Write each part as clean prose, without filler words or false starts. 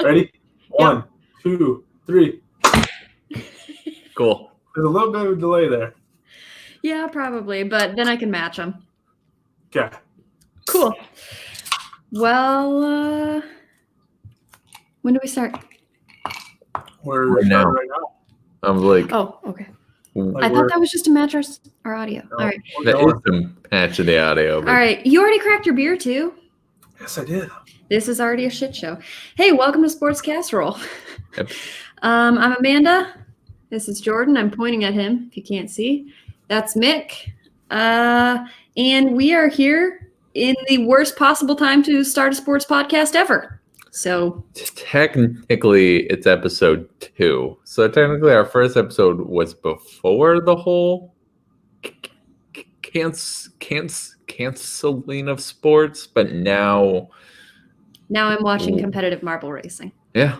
Ready? 1, 2, 3. Cool. There's a little bit of a delay there. Yeah, probably, but then I can match them. Okay. Cool. Well, when do we start? We're Right now. right now. I'm like, Oh, okay. Like I thought that was just to match our audio. No, All right. we're that going. is the match of the audio. But All right. You already cracked your beer, too. Yes, I did. This is already a shit show. Hey, welcome to Sports Casserole. Yep. I'm Amanda. This is Jordan. I'm pointing at him, if you can't see. That's Mick. And we are here in the worst possible time to start a sports podcast ever. So technically, it's episode 2. So technically, our first episode was before the whole canceling of sports, but now I'm watching competitive marble racing. Yeah.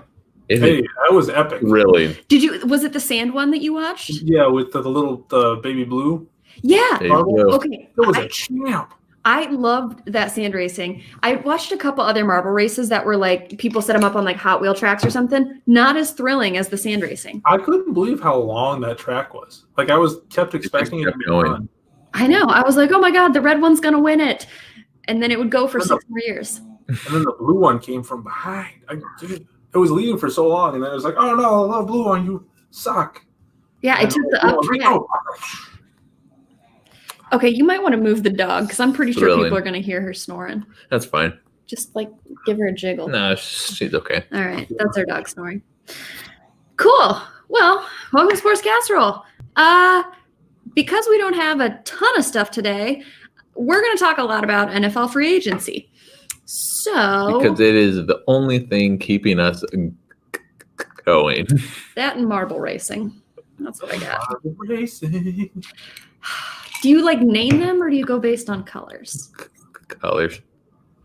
Hey, that was epic. Really? Was it the sand one that you watched? Yeah, with the baby blue. Yeah. Okay. It was a champ. I loved that sand racing. I watched a couple other marble races that were like people set them up on like Hot Wheel tracks or something. Not as thrilling as the sand racing. I couldn't believe how long that track was. Like I kept expecting it to be fun. I know. I was like, oh my God, the red one's gonna win it, and then it would go for 6 more years. And then the blue one came from behind. It was leading for so long, and then it was like, oh no, the blue one, you suck. Yeah, I took the up track. Oh. Okay, you might want to move the dog because I'm pretty sure Thrilling. people are going to hear her snoring. That's fine. Just like give her a jiggle. No, she's okay. All right, that's our dog snoring. Cool. Well, welcome to Sports Casserole. Because we don't have a ton of stuff today, we're going to talk a lot about NFL free agency. So Because it is the only thing keeping us going. That and marble racing. That's what I got. Marble racing. Do you like name them or do you go based on colors? Colors.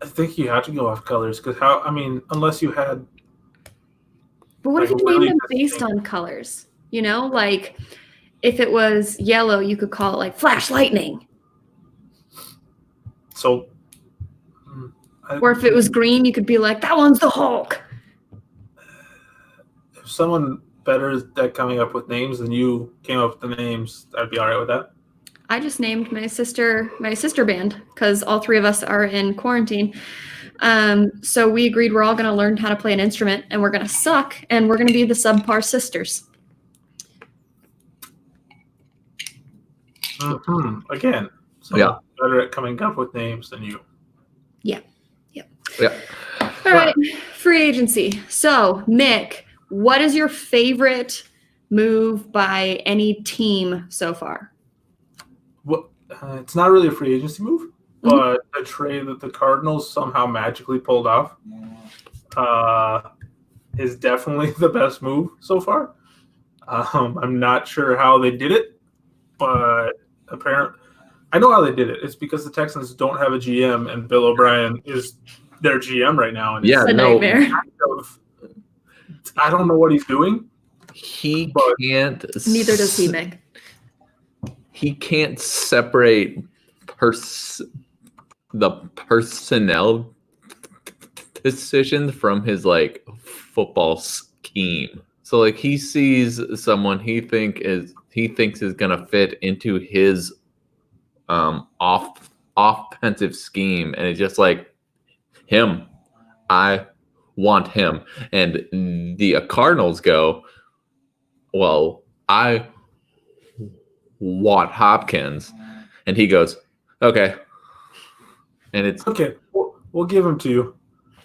I think you have to go off colors because unless you had. But what if you Like, name really them based on colors? You know, like if it was yellow, you could call it like Flash Lightning. So. Or if it was green, you could be like, that one's the Hulk. If someone better at coming up with names than you came up with the names, I'd be all right with that. I just named my sister band because all three of us are in quarantine. So we agreed we're all going to learn how to play an instrument and we're going to suck and we're going to be the Subpar Sisters. Mm-hmm. Again, better at coming up with names than you. Yeah. All right, free agency. So, Mick, what is your favorite move by any team so far? Well, it's not really a free agency move, but a trade that the Cardinals somehow magically pulled off is definitely the best move so far. I'm not sure how they did it, but apparently, I know how they did it. It's because the Texans don't have a GM, and Bill O'Brien is their GM right now. And it's a nightmare. I don't know what he's doing. He can't. Neither does he, Mick. He can't separate the personnel decisions from his like football scheme. So like he sees someone he thinks is gonna fit into his offensive scheme, and it's just like him. I want him. And the Cardinals go, well, I want Hopkins. And he goes, okay. And it's okay. We'll give him to you.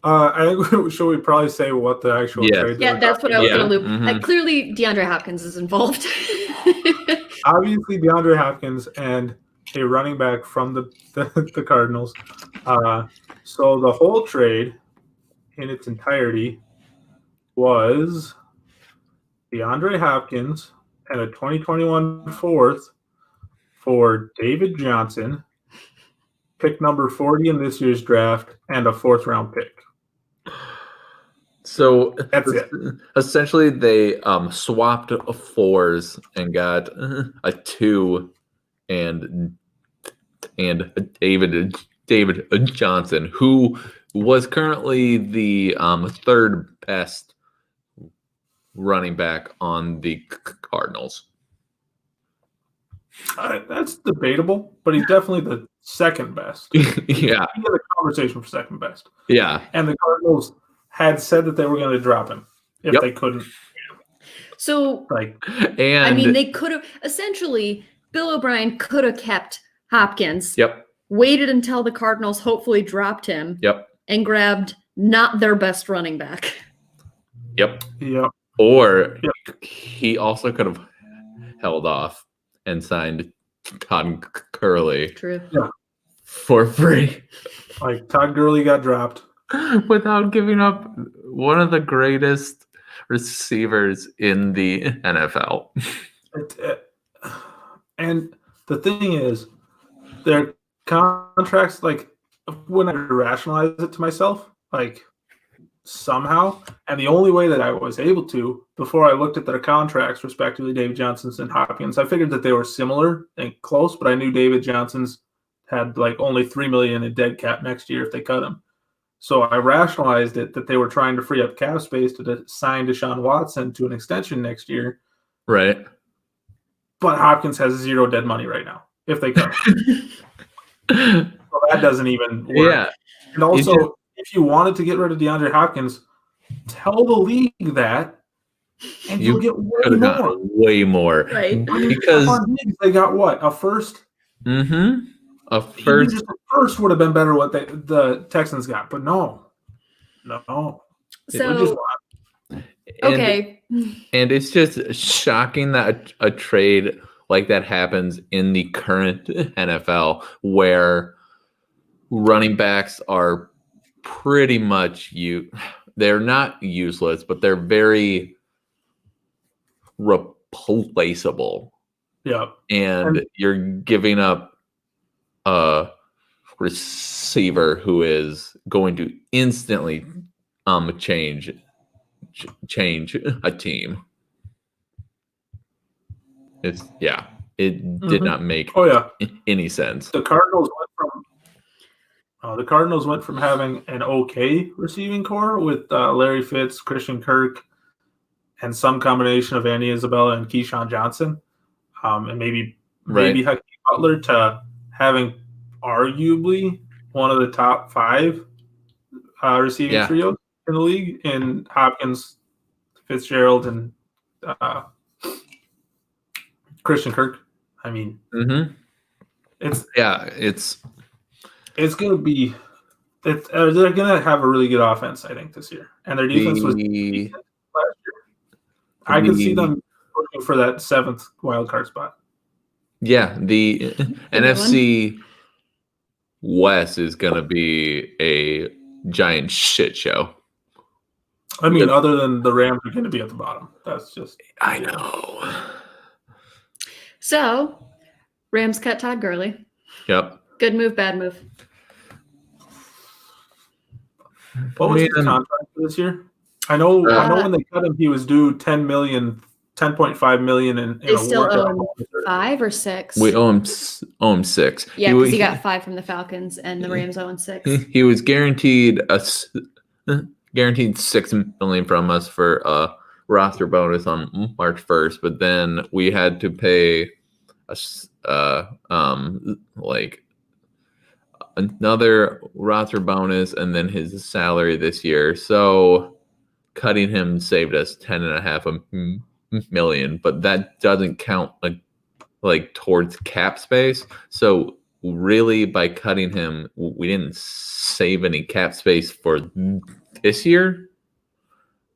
I think should we probably say what the actual trade? Yeah, that's what I was going to loop. Mm-hmm. Clearly, DeAndre Hopkins is involved. Obviously, DeAndre Hopkins and a running back from the Cardinals. So the whole trade in its entirety was DeAndre Hopkins and a 2021 fourth for David Johnson, pick number 40 in this year's draft, and a 4th round pick. So that's it. Essentially, they swapped 4s and got a 2 and David Johnson, who was currently the third best running back on the Cardinals. That's debatable, but he's definitely the second best. Yeah. He had a conversation for second best. Yeah. And the Cardinals had said that they were going to drop him if they couldn't. So, and I mean, they could have essentially. Bill O'Brien could have kept Hopkins. Yep. Waited until the Cardinals hopefully dropped him. Yep. And grabbed not their best running back. Yep. Yep. Or he also could have held off and signed Todd Gurley. True. Yeah. For free. Like Todd Gurley got dropped. Without giving up one of the greatest receivers in the NFL. And the thing is, their contracts, like, when I rationalize it to myself, like, somehow, and the only way that I was able to, before I looked at their contracts, respectively, David Johnson's and Hopkins, I figured that they were similar and close, but I knew David Johnson's had, like, only $3 million in dead cap next year if they cut him. So I rationalized it that they were trying to free up cap space to sign Deshaun Watson to an extension next year. Right. But Hopkins has zero dead money right now if they cut him. So that doesn't even work. Yeah. And also, if you wanted to get rid of DeAndre Hopkins, tell the league that, and you'll get way more. Right. Because they got what? A first? Mm-hmm. A first. The first would have been better what the Texans got, but no. So okay. And it's just shocking that a trade like that happens in the current NFL where running backs are pretty much they're not useless, but they're very replaceable. Yeah. And you're giving up a receiver who is going to instantly change a team. It did not make any sense. The Cardinals went from having an okay receiving core with Larry Fitz, Christian Kirk, and some combination of Andy Isabella and Keyshawn Johnson, and maybe Hakeem Butler, to having arguably one of the top 5 receiving trios in the league in Hopkins, Fitzgerald, and Christian Kirk. I mean, it's going to be. They're going to have a really good offense, I think, this year, and their defense was decent last year. I could see them looking for that 7th wild card spot. Yeah, the NFC West is going to be a giant shit show. I mean, other than the Rams are going to be at the bottom. That's just. I know. So, Rams cut Todd Gurley. Yep. Good move, bad move. What was his contract for this year? I know when they cut him, he was due $10.5 million in they still owe him 5 or 6. We owe him 6. Yeah, because he got 5 from the Falcons, and the Rams owe him 6. He was guaranteed $6 million from us for a roster bonus on March 1st, but then we had to pay another roster bonus and then his salary this year. So cutting him saved us $10.5 million, but that doesn't count like towards cap space. So really, by cutting him, we didn't save any cap space for this year.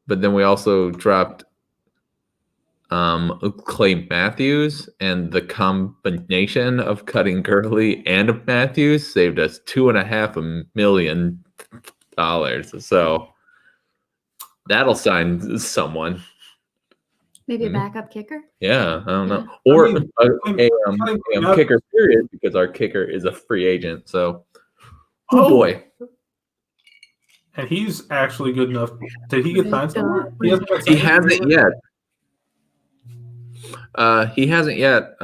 But then we also dropped Clay Matthews, and the combination of cutting Gurley and Matthews saved us $2.5 million. So that'll sign someone. Maybe a backup kicker? Yeah, I don't know. Or a kicker, period, because our kicker is a free agent. So, boy. And he's actually good enough. Did he get signed somewhere? He hasn't yet. He hasn't yet.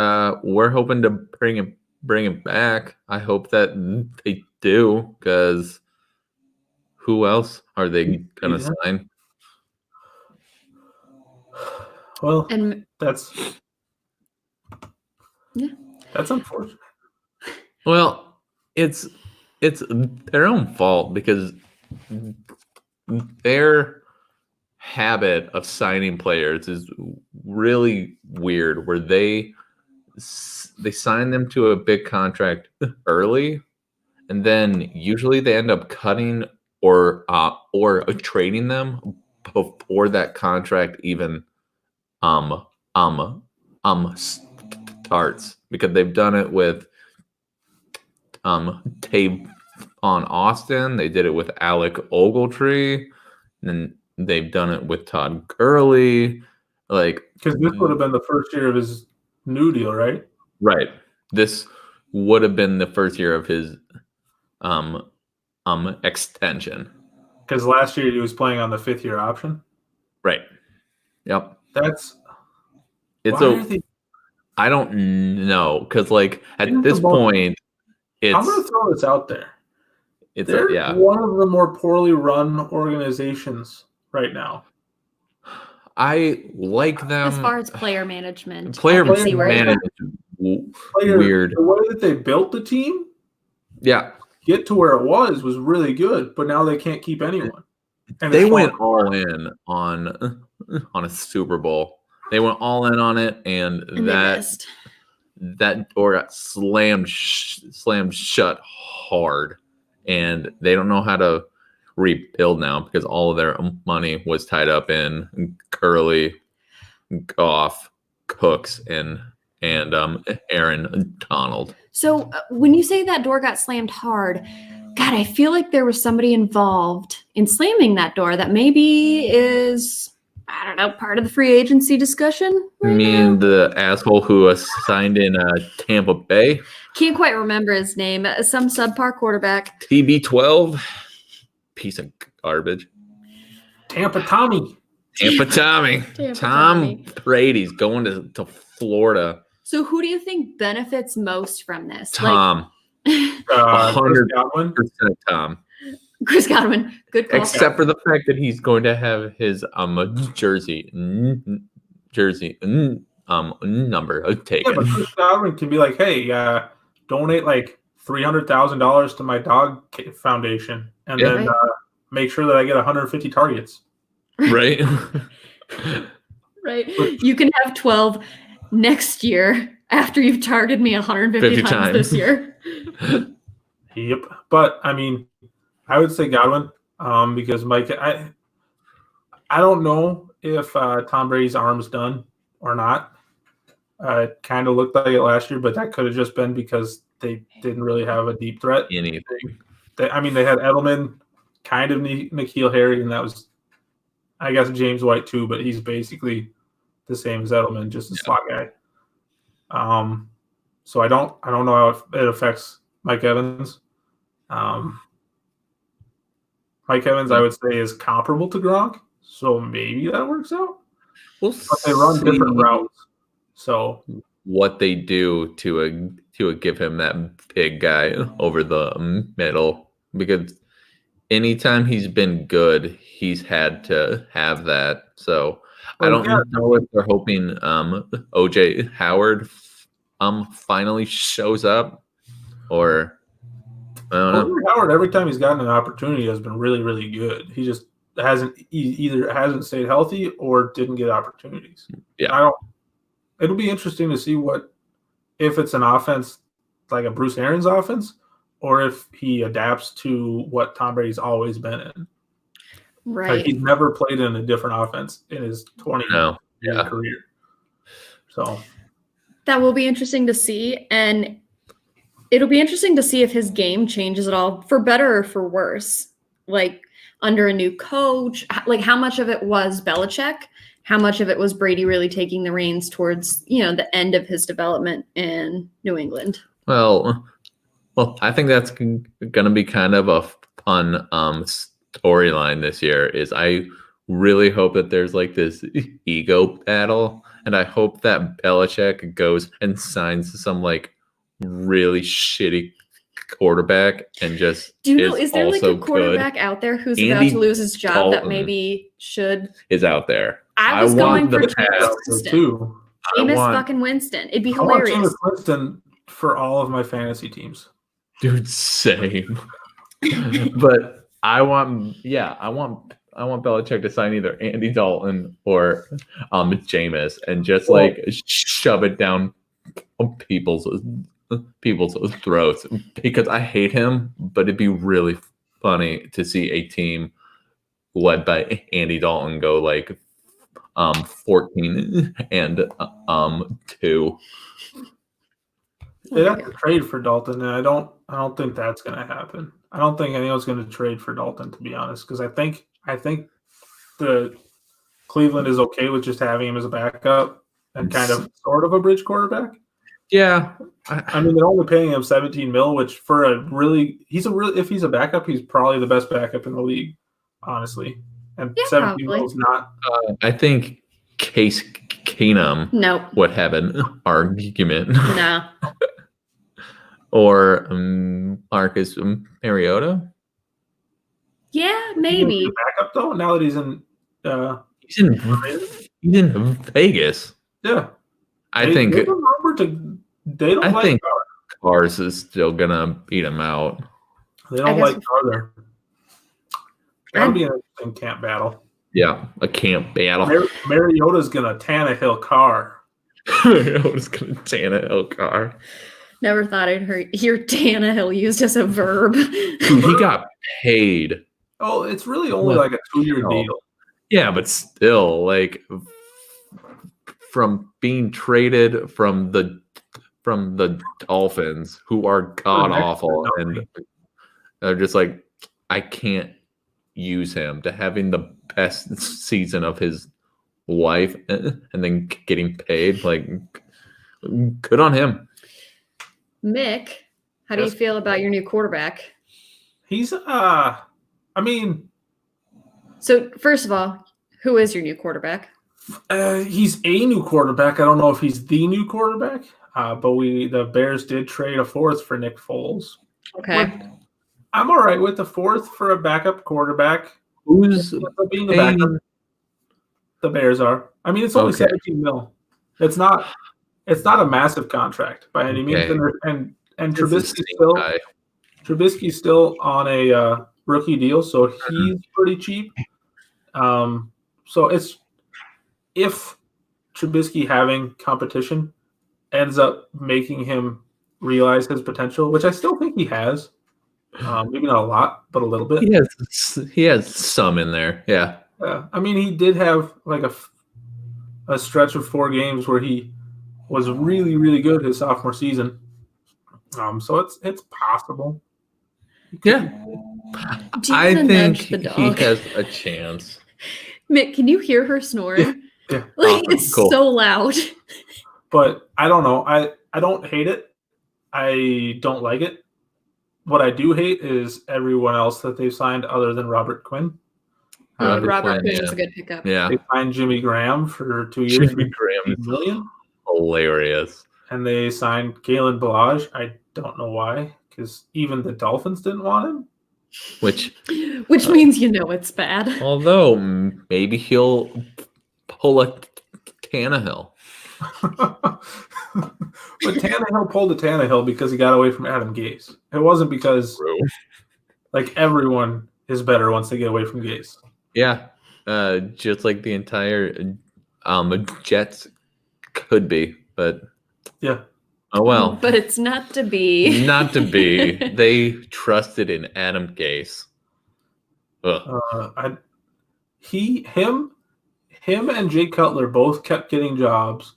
We're hoping to bring him back. I hope that they do, because Who else are they gonna Yeah. sign? Well, And that's yeah. that's unfortunate. Well, it's their own fault because their habit of signing players is really weird. Where they sign them to a big contract early, and then usually they end up cutting or trading them before that contract even um um starts, because they've done it with Tavon Austin. They did it with Alec Ogletree, and they've done it with Todd Gurley. Like, Because this would have been the first year of his new deal, right? right, this would have been the first year of his extension. Because last year he was playing on the 5th-year option. Right. Yep. That's It's why are they, I don't know, because like at Think this about- point, I'm going to it's throw this out there. it's They're yeah. one of the more poorly run organizations right now. I like them. as far as player management, Player I can see where it's management, Player- weird. The way that they built the team, Yeah, get to where it was really good, but now they can't keep anyone. And they it's went fun. all in on a Super Bowl. They went all in on it, and and they missed. that door got slammed shut hard, and they don't know how to rebuild now because all of their money was tied up in Curly, Goff, Cooks, and Aaron Donald. So when you say that door got slammed hard, God, I feel like there was somebody involved in slamming that door that maybe is, I don't know, part of the free agency discussion. I Right mean, now? the asshole who signed in Tampa Bay, Can't quite remember his name. Some subpar quarterback. TB12, piece of garbage. Tampa Tommy. Tampa Tommy. Tampa Tom Tommy. Brady's going to Florida. So who do you think benefits most from this? Tom. Like, 100% 100 Godwin. Tom. Chris Godwin. Good call. Except for the fact that he's going to have his jersey number Yeah, taken. but Chris Godwin can be like, hey, donate like $300,000 to my dog foundation, and Yeah. then make sure that I get 150 targets. Right? Right. You can have 12 next year after you've targeted me 150 50 times this year. Yep. But I mean, I would say Godwin, because Mike, I don't know if Tom Brady's arm's done or not. It kind of looked like it last year, but that could have just been because they didn't really have a deep threat. Anything. They had Edelman, kind of N'Keal Harry, and that was, I guess, James White too, but he's basically the same as Edelman, just a slot guy. So I don't know how it affects Mike Evans. Mike Evans, I would say, is comparable to Gronk, so maybe that works out. We'll But they run see different routes, so what they do to give him that big guy over the middle, because anytime he's been good, he's had to have that. So I don't know if they're hoping OJ Howard finally shows up, or I don't know. OJ Howard, every time he's gotten an opportunity, has been really, really good. He just either hasn't stayed healthy or didn't get opportunities. Yeah. It'll be interesting to see if it's an offense like a Bruce Arians offense, or if he adapts to what Tom Brady's always been in. Right. Like, he's never played in a different offense in his 20-year career. So That will be interesting to see. And it'll be interesting to see if his game changes at all, for better or for worse. Like, under a new coach, like how much of it was Belichick? How much of it was Brady really taking the reins towards, the end of his development in New England? Well, I think that's going to be kind of a fun storyline this year. Is I really hope that there's like this ego battle, and I hope that Belichick goes and signs some like really shitty quarterback and just Do you know, is there like also a quarterback good out there who's Andy about to lose his job that Dalton maybe should? is out there. I was going for the Jameis pass Winston. too. Jameis fucking Winston. It'd be I want hilarious. Jameis Winston for all of my fantasy teams. Dude, same. But I want Belichick to sign either Andy Dalton or Jameis and just like shove it down people's throats because I hate him, but it'd be really funny to see a team led by Andy Dalton go like 14 and 2. They'd have to trade for Dalton, and I don't think that's going to happen. I don't think anyone's going to trade for Dalton, to be honest, because I think the Cleveland is okay with just having him as a backup and kind of sort of a bridge quarterback. Yeah, I mean they're only paying him $17 million, which for if he's a backup, he's probably the best backup in the league, honestly. And Yeah, 17 million is not. I think Case Keenum would have an argument. No. Or Marcus Mariota. Yeah, maybe. He's a backup though. Now that he's in Vegas. Yeah. I think like Cars is still gonna beat him out. They don't like Carr there. That'll be an interesting camp battle. Yeah, a camp battle. Mariota's gonna Tannehill Carr. Mariota's gonna Tannehill Carr. Never thought I'd hear Tannehill used as a verb. Dude, he got paid. Oh, it's really only like a 2-year deal. Yeah, but still, like from being traded from the Dolphins, who are god awful, and they're just like, I can't use him, to having the best season of his life and then getting paid, like, good on him. Mick, how do you feel about your new quarterback? He's So first of all, who is your new quarterback? He's a new quarterback. I don't know if he's the new quarterback, but the Bears did trade a 4th for Nick Foles. Okay. I'm all right with the 4th for a backup quarterback. Who's being the backup? The Bears are. I mean, it's only $17 million. It's not a massive contract by any means. And Trubisky's still on a rookie deal, so he's pretty cheap. So it's if Trubisky having competition ends up making him realize his potential, which I still think he has. Maybe not a lot, but a little bit. He has some in there. Yeah. I mean, he did have like a stretch of 4 games where he was really, really good his sophomore season. So it's possible. Yeah. I think he has a chance. Mick, can you hear her snoring? Yeah. Like it's cool. So loud. But I don't know. I don't hate it. I don't like it. What I do hate is everyone else that they've signed other than Robert Quinn. Robert Quinn is a good pickup. Yeah. They signed Jimmy Graham for 2 years. Jimmy Graham is million. Hilarious. And they signed Kalen Ballage. I don't know why, because even the Dolphins didn't want him. Which means it's bad. Although maybe he'll pull a Tannehill. But Tannehill pulled a Tannehill because he got away from Adam Gase. It wasn't because everyone is better once they get away from Gase. Yeah, just like the entire Jets could be, but yeah. Oh well. But it's not to be. Not to be. They trusted in Adam Gase. Him and Jay Cutler both kept getting jobs.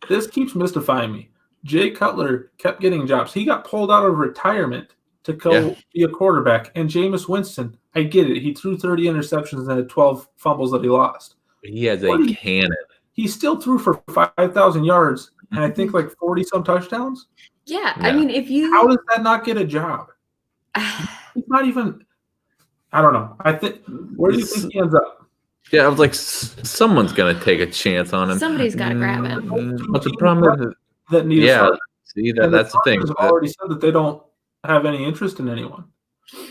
This keeps mystifying me. Jay Cutler kept getting jobs. He got pulled out of retirement to go be a quarterback. And Jameis Winston, I get it. He threw 30 interceptions and had 12 fumbles that he lost. He has a cannon. He still threw for 5,000 yards and I think like 40-some touchdowns. Yeah, I mean, how does that not get a job? He's not even. I don't know. Where do you think he ends up? Yeah, I was like, someone's gonna take a chance on him. Somebody's got to grab him. But the problem is that need See, And that's the thing. Chargers have already said that they don't have any interest in anyone.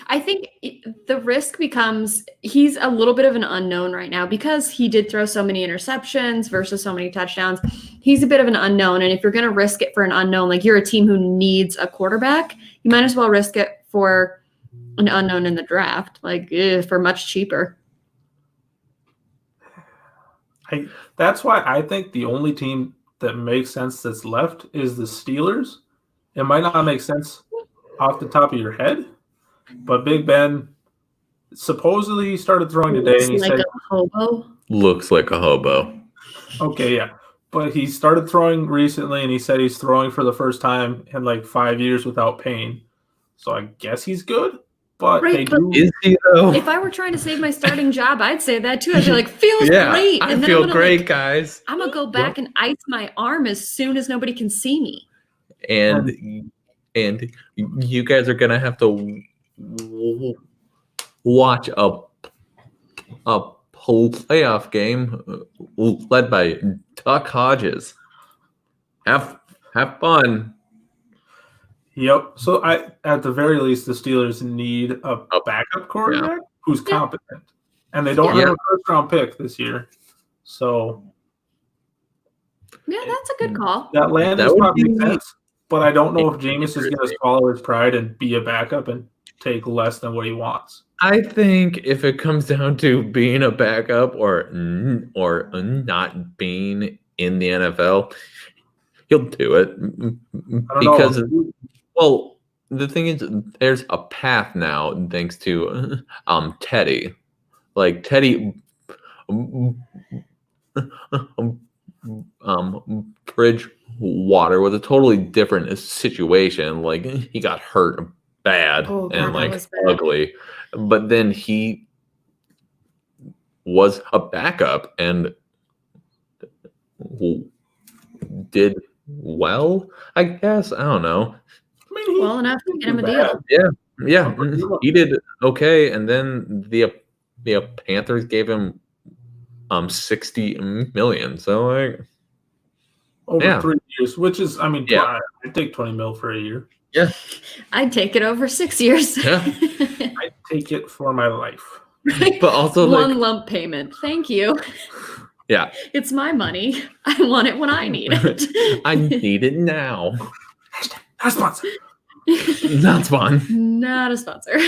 I think the risk becomes he's a little bit of an unknown right now because he did throw so many interceptions versus so many touchdowns. He's a bit of an unknown. And if you're going to risk it for an unknown, like you're a team who needs a quarterback, you might as well risk it for an unknown in the draft, like for much cheaper. That's why I think the only team that makes sense that's left is the Steelers. It might not make sense off the top of your head, but Big Ben supposedly started throwing today, and he like said, a hobo. Looks like a hobo. "Okay, yeah." But he started throwing recently, and he said he's throwing for the first time in like 5 years without pain. So I guess he's good. But Right, they but do. Is he though? If I were trying to save my starting job, I'd say that too. I'd be like, feels great. I And then feel I'm gonna, great, like, guys. I'm going to go back and ice my arm as soon as nobody can see me. And you guys are gonna have to watch a playoff game led by Duck Hodges. Have fun. Yep. So at the very least, the Steelers need a backup quarterback who's competent, and they don't have a first-round pick this year. So Yeah, that's a good call. that Landis would probably be- makes sense, but I don't know if Jameis is going to swallow his pride and be a backup and take less than what he wants. I think if it comes down to being a backup or not being in the NFL, he'll do it because well, the thing is, there's a path now thanks to Teddy. Like Teddy Bridgewater was a totally different situation. Like he got hurt bad and like ugly, but then he was a backup and did well, I guess. I don't know. I mean, Well enough to get him a deal. Yeah, he did okay, and then the Panthers gave him $60 million. So like over 3 years, which is, I mean, Yeah. I'd take $20 million for a year. yeah, I'd take it over 6 years. yeah. I'd take it for my life. But also one like lump payment. Thank you. yeah, It's my money. I want it when I need it. I need it now. Not a sponsor. That's fun. Not a sponsor.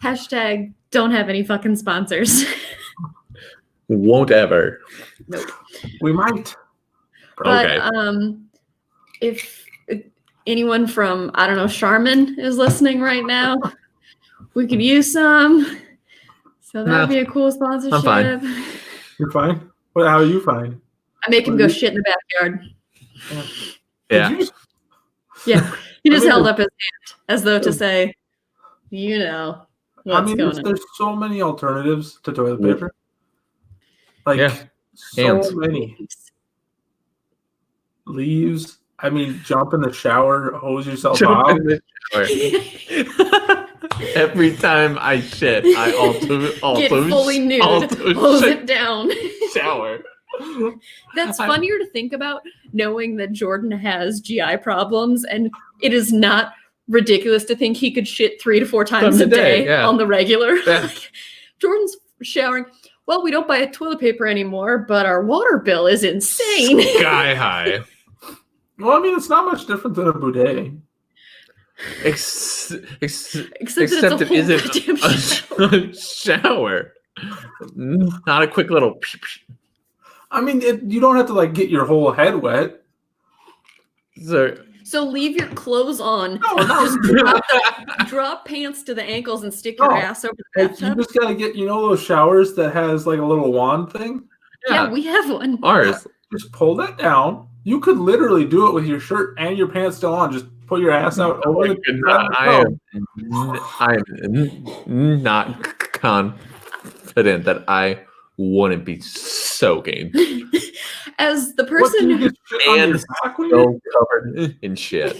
Hashtag don't have any fucking sponsors. Won't ever. Nope. We might. But Okay. if anyone from, I don't know, Charmin is listening right now, we could use some. So that would be a cool sponsorship. I'm fine. You're fine? Well, how are you fine? I make him go shit in the backyard. Yeah. Did you just- Yeah. He just I mean, held up his hand as though to say, you know what's going on. there's so many alternatives to toilet paper. Like, Yeah. so Hands. many. Leaves. I mean, jump in the shower, hose yourself Jump out. in the shower. Every time I shit, I also Get fully nude. also Hose shit it down. shower. That's funnier to think about, knowing that Jordan has GI problems, and it is not ridiculous to think he could shit 3 to 4 times a day on the regular. Yeah. Jordan's showering. Well, we don't buy toilet paper anymore, but our water bill is insane. Sky high. Well, I mean, it's not much different than a bidet. Except Except that it isn't a shower. Not a quick little. I mean, you don't have to like get your whole head wet. So leave your clothes on. No, Just drop pants to the ankles and stick your ass over the You bathtub. just gotta get, those showers that has like a little wand thing. Yeah, we have one. Ours. Just pull that down. You could literally do it with your shirt and your pants still on. Just put your ass out over the I am not confident that I wouldn't be soaking As the What, do you person get shit on your and back when so covered in shit.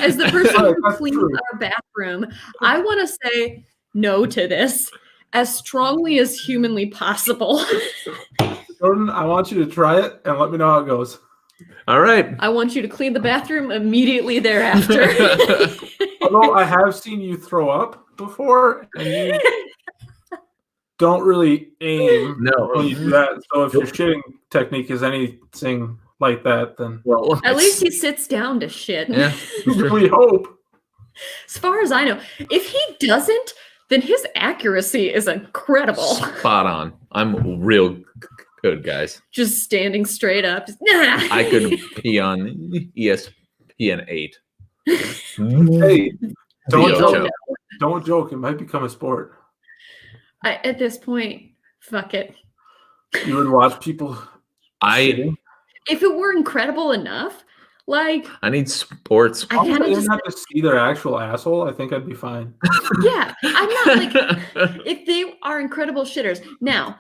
as the person Right, who that's cleans true. our bathroom, I want to say no to this as strongly as humanly possible. Jordan, I want you to try it and let me know how it goes. All right. I want you to clean the bathroom immediately thereafter. Although I have seen you throw up before, and you don't really aim No. when you do that. So if your shitting technique is anything like that, then Well, At least he sits down to shit. yeah. we hope. As far as I know, if he doesn't, then his accuracy is incredible. Spot on. I'm real good, guys. Just standing straight up. I could pee on ESPN 8. Hey, don't Yo, joke. Don't joke. It might become a sport. At this point, fuck it. You would watch people shitting. If it were incredible enough, like I need sports. I I kind of didn't just have to see their actual asshole. I think I'd be fine. yeah. I'm not like if they are incredible shitters. Now,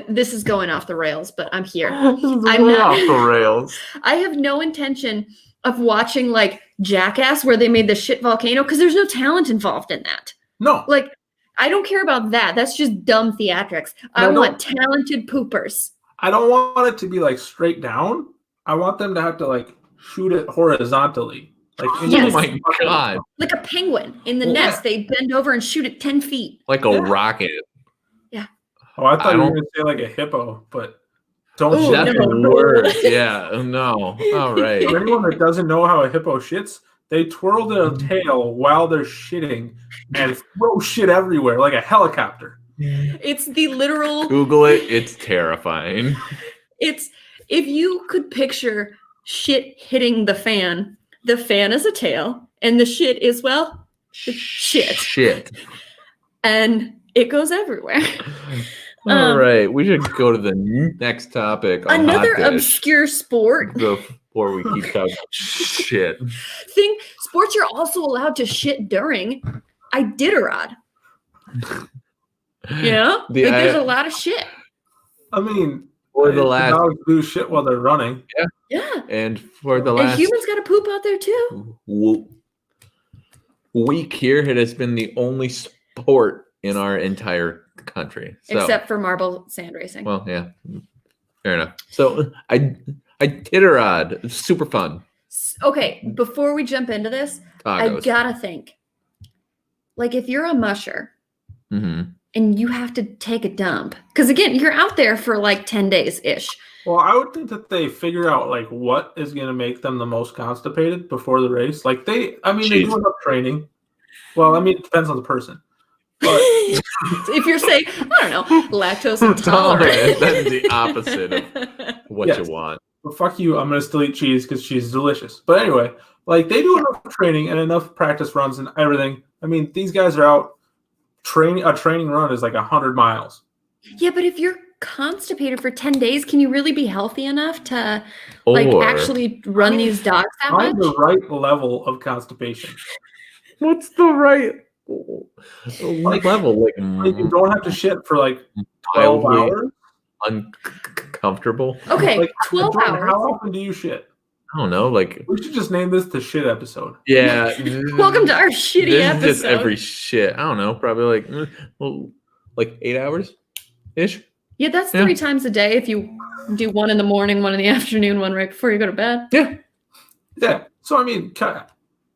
this is going off the rails, but I'm here. I'm not off the rails. I have no intention of watching like Jackass where they made the shit volcano because there's no talent involved in that. No. Like, I don't care about that. That's just dumb theatrics. I want talented poopers. I don't want it to be like straight down. I want them to have to like shoot it horizontally. Like Yes. Oh my god. Like a penguin in the Well, nest. They bend over and shoot it 10 feet. Like a rocket. Oh, I thought I you were don't- going to say like a hippo, but don't Ooh, shit. That's no. worse. Yeah. No. All right. For anyone that doesn't know how a hippo shits, they twirl their tail while they're shitting and throw shit everywhere like a helicopter. It's the literal Google it. It's terrifying. It's if you could picture shit hitting the fan is a tail, and the shit is, well, shit. Shit. And it goes everywhere. All right. We should go to the next topic. On Another hot dish obscure sport before we keep talking shit. thing. Sports you're also allowed to shit during. Iditarod. You know? There's a lot of shit. I mean, For the last dogs do shit while they're running. Yeah. and for the And last humans got to poop out there too. week here, it has been the only sport in our entire country. So, Except for marble sand racing. well, yeah, fair enough. So Iditarod, it's super fun. Okay, before we jump into this, I Tacos. gotta think. Like, if you're a musher Mhm. and you have to take a dump, because again, you're out there for like 10 days ish. Well, I would think that they figure out like what is going to make them the most constipated before the race. Like they do enough training. Well, I mean, it depends on the person. But If you're saying, I don't know, lactose intolerant. That's the opposite of what Yes. you want. But fuck you, I'm going to still eat cheese because cheese is delicious. But anyway, like they do enough training and enough practice runs and everything. I mean, these guys are out training. A training run is like 100 miles. Yeah, but if you're constipated for 10 days, can you really be healthy enough to like Or actually run these dogs that much? Find the right level of constipation. what's the right level? Like Like, you don't have to shit for like 12 mildly hours. uncomfortable. Okay, Like, 12 Jordan, hours. How often do you shit? I don't know. Like, We should just name this the shit episode. yeah. Welcome to our shitty this episode. is just every shit. I don't know. Probably like 8 hours ish. Yeah, that's Yeah. 3 times a day if you do one in the morning, one in the afternoon, one right before you go to bed. Yeah. So I mean, cut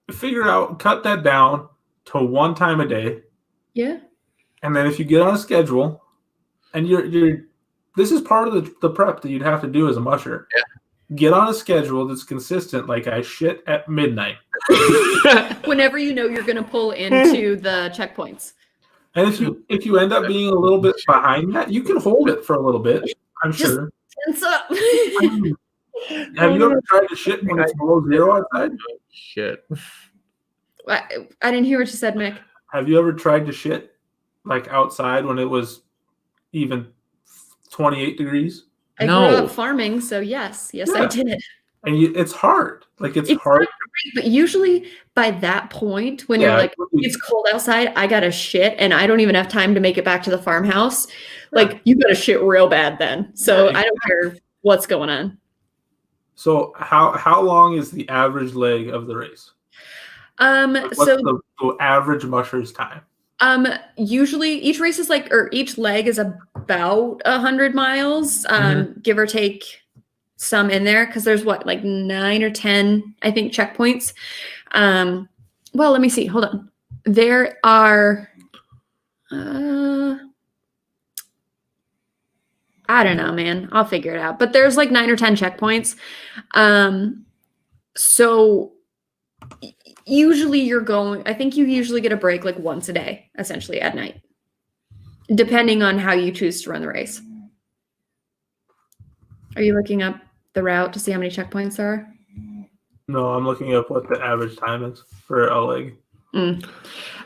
that down to 1 time a day, Yeah. and then if you get on a schedule, and this is part of the prep that you'd have to do as a musher. Yeah. Get on a schedule that's consistent. Like I shit at midnight, Whenever you know you're going to pull into the checkpoints. and if you end up being a little bit behind that, you can hold it for a little bit. I'm Just- sure. Tense up. Have you ever tried to shit when it's below 0 outside? Shit. I didn't hear what you said, Mick. Have you ever tried to shit like outside when it was even 28 degrees? I No. grew up farming, so yes, I Yeah. did. And it's hard. Like it's It's hard. But usually by that point, when you're like, it's cold outside, I gotta shit, and I don't even have time to make it back to the farmhouse. Like, you gotta shit real bad then. So Yeah, I don't care what's going on. So how long is the average leg of the race? What's So the average musher's time? usually each race is like, or each leg is about 100 miles, give or take some in there because there's like 9 or 10, I think, checkpoints. Well, let me see. Hold on. There are, I don't know, man. I'll figure it out. But there's like 9 or 10 checkpoints. So usually I think you usually get a break like once a day, essentially at night, depending on how you choose to run the race. Are you looking up the route to see how many checkpoints there are? No, I'm looking up what the average time is for a leg.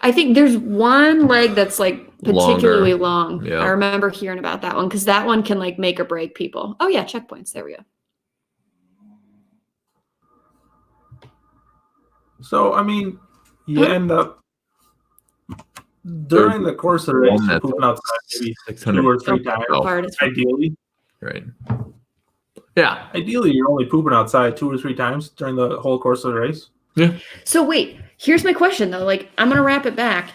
I think there's one leg that's like particularly long. Yeah. I remember hearing about that one because that one can like make or break people. Oh yeah, checkpoints. There we go. So, I mean, you end up during the course of the race, you're pooping outside maybe 2 or 3 times, ideally. Right. Yeah. Ideally, you're only pooping outside 2 or 3 times during the whole course of the race. Yeah. So wait, here's my question though. Like, I'm gonna wrap it back.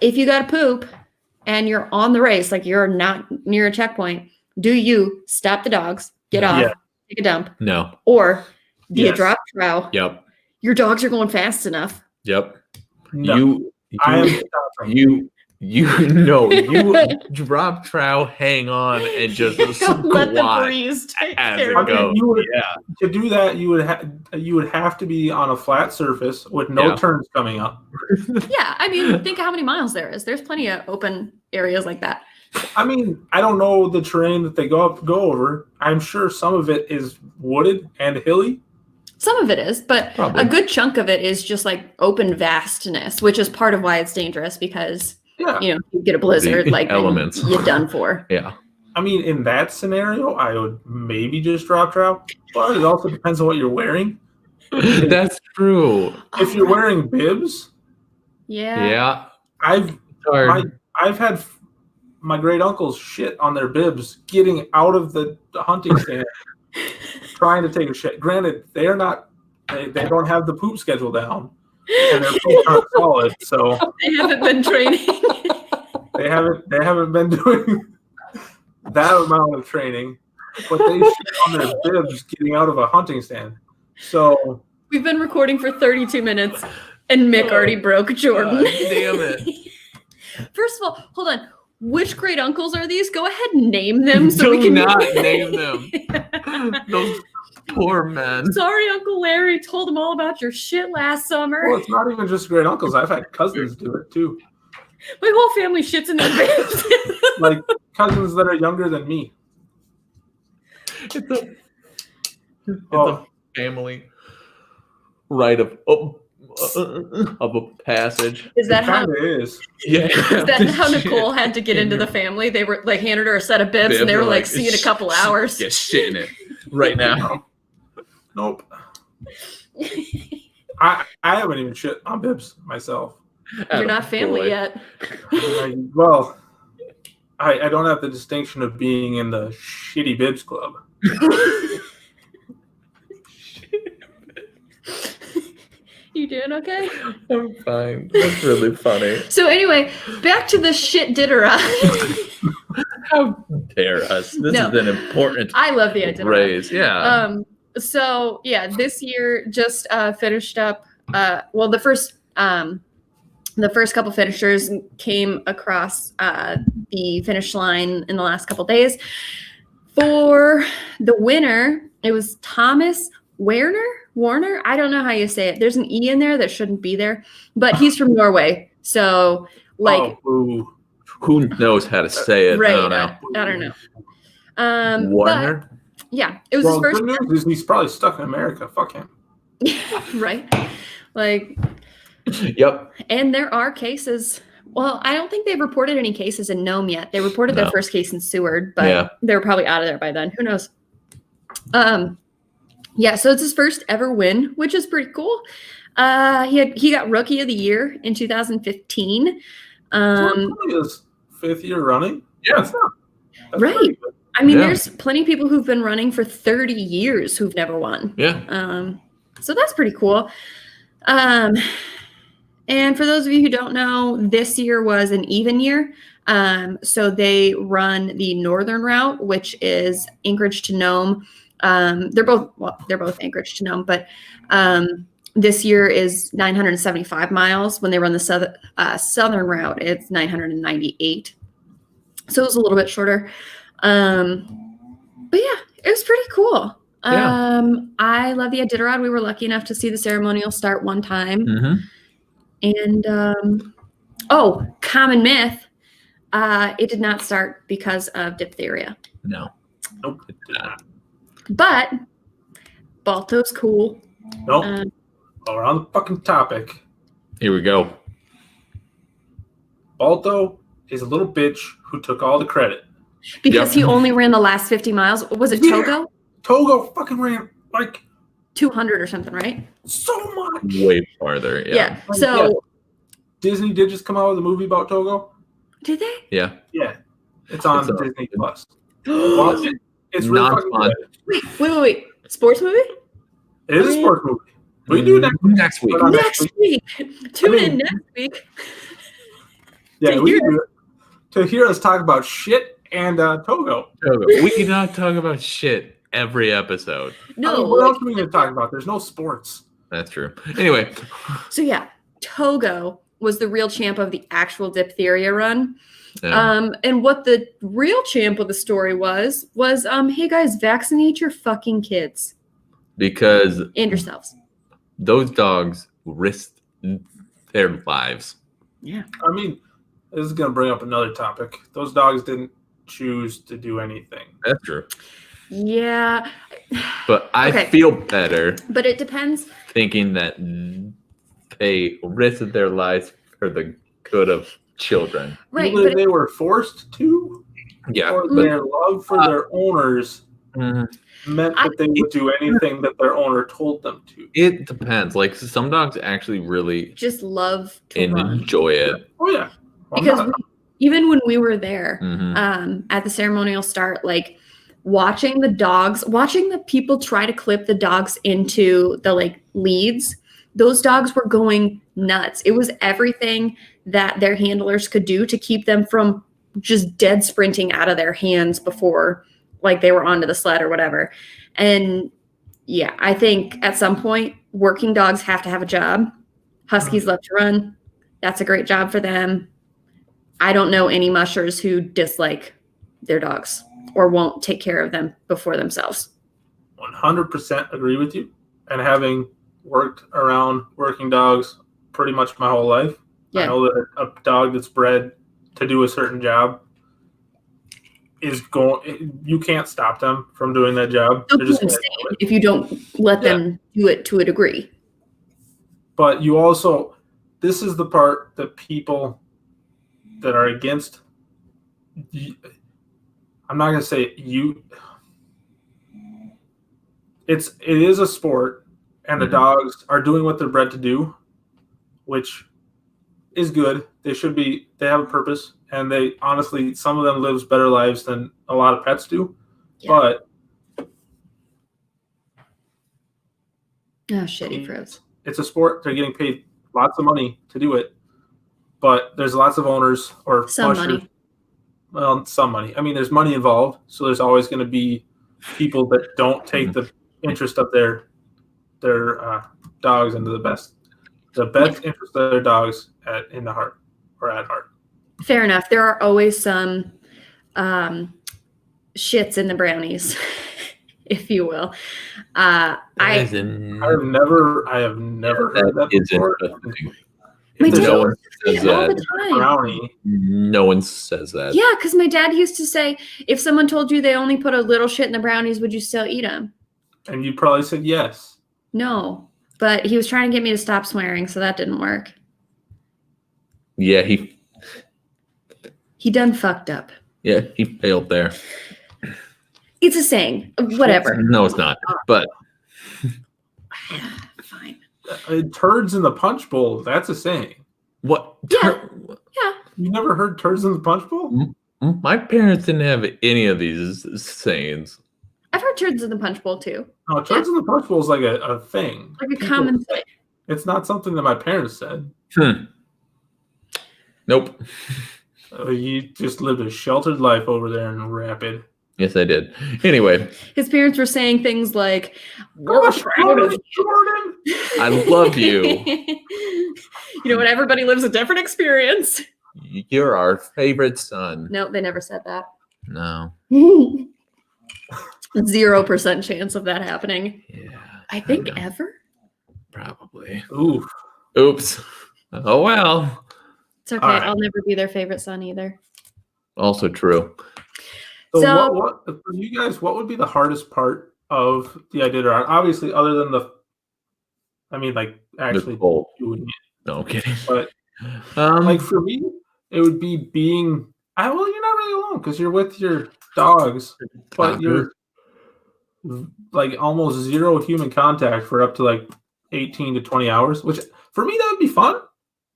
If you got to poop and you're on the race, like you're not near a checkpoint, do you stop the dogs, get off, take a dump? No. Or do you drop trow? Yep. Your dogs are going fast enough. Yep. No. You drop trow, hang on, and just squat let the breeze take as care it of it. goes. To do that, you would have to be on a flat surface with no turns coming up. Yeah, I mean, think of how many miles there is. There's plenty of open areas like that. I mean, I don't know the terrain that they go over. I'm sure some of it is wooded and hilly. Some of it is, but Probably. A good chunk of it is just like open vastness, which is part of why it's dangerous because, you get a blizzard, like elements. You're done for. Yeah. I mean, in that scenario, I would maybe just drop trout, but it also depends on what you're wearing. That's true. If you're wearing bibs, Yeah. I've had my great uncles shit on their bibs getting out of the hunting stand, trying to take a shit. Granted, they don't have the poop schedule down, and their poop aren't solid, so they haven't been training. they haven't been doing that amount of training, but they shit on their bibs getting out of a hunting stand. So we've been recording for 32 minutes, and Mick already broke Jordan. God damn it. First of all, hold on. Which great uncles are these? Go ahead and name them so we can not name them. Those poor men. Sorry, Uncle Larry told them all about your shit last summer. Well, it's not even just great uncles. I've had cousins do it too. My whole family shits in their beds. Like cousins that are younger than me. It's a family rite of a passage. Is that how? Is. Yeah. Is that how Nicole had to get into the family? They were like handed her a set of bibs, and they were like, "See you in a couple hours." Yeah, shit in it right now. Nope. I haven't even shit on bibs myself. You're not family yet. I don't have the distinction of being in the shitty bibs club. You doing okay? I'm fine. That's really funny. So anyway, back to the shit Iditarod. How dare us? This is an important I love the Iditarod. raise. Yeah. So yeah, this year just finished up. Well, the first couple finishers came across the finish line in the last couple days. For the winner, it was Thomas Warner. I don't know how you say it. There's an E in there that shouldn't be there, but he's from Norway. So like, who knows how to say it? Right. I don't know. Warner. Yeah, it was his first. Good news is he's probably stuck in America. Fuck him. Right. Like. Yep. And there are cases. Well, I don't think they've reported any cases in Nome yet. They reported their first case in Seward, but they're probably out of there by then. Who knows? Yeah, so it's his first ever win, which is pretty cool. He got Rookie of the Year in 2015. His 5th year running. Yeah, that's right. I mean, there's plenty of people who've been running for 30 years who've never won. Yeah. So that's pretty cool. And for those of you who don't know, this year was an even year. So they run the northern route, which is Anchorage to Nome, They're both Anchorage to Nome, but this year is 975 miles. When they run the southern route, it's 998. So it was a little bit shorter. But yeah, it was pretty cool. Yeah. I love the Iditarod. We were lucky enough to see the ceremonial start one time. Mm-hmm. And common myth, it did not start because of diphtheria. No. Nope. It did not. But Balto's cool. Nope. While we're on the fucking topic, Here we go. Balto is a little bitch who took all the credit. Because he only ran the last 50 miles. Was it Togo? Togo fucking ran like 200 or something, right? so much. Way farther. Yeah. So Disney did just come out with a movie about Togo. did they? Yeah. Yeah, it's on It's on. Disney Plus. Watch it. It's really Not fucking fun. good. Wait. Sports movie? It is a sports movie. We do that next week. Put on Next week. Tune in next week. Yeah, to we hear do it. To hear us talk about shit and Togo. We cannot talk about shit every episode. No. I mean, what else are we going to talk about? There's no sports. That's true. Anyway. So yeah, Togo was the real champ of the actual diphtheria run. And what the real champ of the story was, hey guys, vaccinate your fucking kids. Because And yourselves. those dogs risked their lives. Yeah. I mean, this is going to bring up another topic. Those dogs didn't choose to do anything. That's true. Yeah. But I Okay. feel better But it depends. thinking that they risked their lives for the good of children. Right. Either But they were forced to, Yeah. or But their love for their owners meant that they would do anything that their owner told them to. it depends. Like some dogs actually really just love to run. enjoy it. Oh, yeah. Well, Because even when we were there, Mhm. at the ceremonial start, like watching the people try to clip the dogs into the like leads, those dogs were going nuts. It was everything that their handlers could do to keep them from just dead sprinting out of their hands before like they were onto the sled or whatever. And yeah, I think at some point working dogs have to have a job. Huskies love to run. That's a great job for them. I don't know any mushers who dislike their dogs or won't take care of them before themselves. 100% agree with you. And having worked around working dogs pretty much my whole life, I Yeah. know that a dog that's bred to do a certain job is going. You can't stop them from doing that job. They'll They're go just gonna insane do it. if you don't let them do it to a degree. But you also, this is the part that people that are against. I'm not going to say you. It is a sport, and the dogs are doing what they're bred to do, which is good. They should be. They have a purpose, and they honestly, some of them lives better lives than a lot of pets do. Yeah. But Oh shit, he froze. it's a sport. They're getting paid lots of money to do it, but there's lots of owners or Some mushers. money. Well, some money. I mean, there's money involved, so there's always going to be people that don't take the interest of their dogs into the best interest of their dogs in the heart or at heart. Fair enough. There are always some shits in the brownies, if you will. I I have never heard that before. My If there's dad no one says say it all that. the time. brownie, No one says that. Yeah, because my dad used to say, if someone told you they only put a little shit in the brownies, would you still eat them? and you probably said yes. No, but he was trying to get me to stop swearing, so that didn't work. Yeah, He done fucked up. he failed there. It's a saying. Whatever. No, it's not. But Fine. Turds in the punch bowl. That's a saying. what? Yeah. Yeah. You never heard turds in the punch bowl? My parents didn't have any of these sayings. I've heard turds in the punch bowl too. No, turds in the punch bowl is like a thing. Like a common thing. It's not something that my parents said. Nope. You just lived a sheltered life over there in Rapid. Yes, I did. Anyway, His parents were saying things like, "We're Gosh, proud of Jordan. I love you. you know what? Everybody lives a different experience. You're our favorite son. No, they never said that. No. 0% chance of that happening. Yeah. I think ever. Probably. Ooh. Oops. Oh well. It's okay. All right. I'll never be their favorite son either. Also true. So what for you guys? What would be the hardest part of the Iditarod? Obviously, other than actually cold. doing it. No, I'm kidding. But like for me, it would be being. You're not really alone because you're with your dogs, but you're like almost zero human contact for up to like 18 to 20 hours. Which for me that would be fun,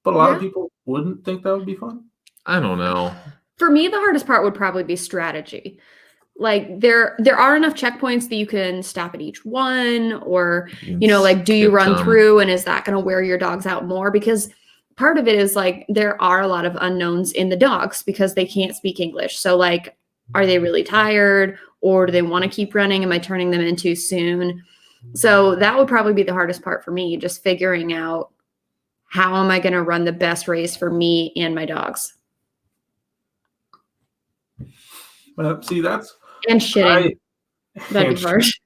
but a lot of people wouldn't think that would be fun. I don't know. For me, the hardest part would probably be strategy. Like there are enough checkpoints that you can stop at each one, or like do you run through, and is that going to wear your dogs out more? Because part of it is like there are a lot of unknowns in the dogs because they can't speak English. So like, are they really tired, or do they want to keep running? Am I turning them in too soon? So that would probably be the hardest part for me, just figuring out how am I going to run the best race for me and my dogs. See, that's and shitting. That'd be harsh.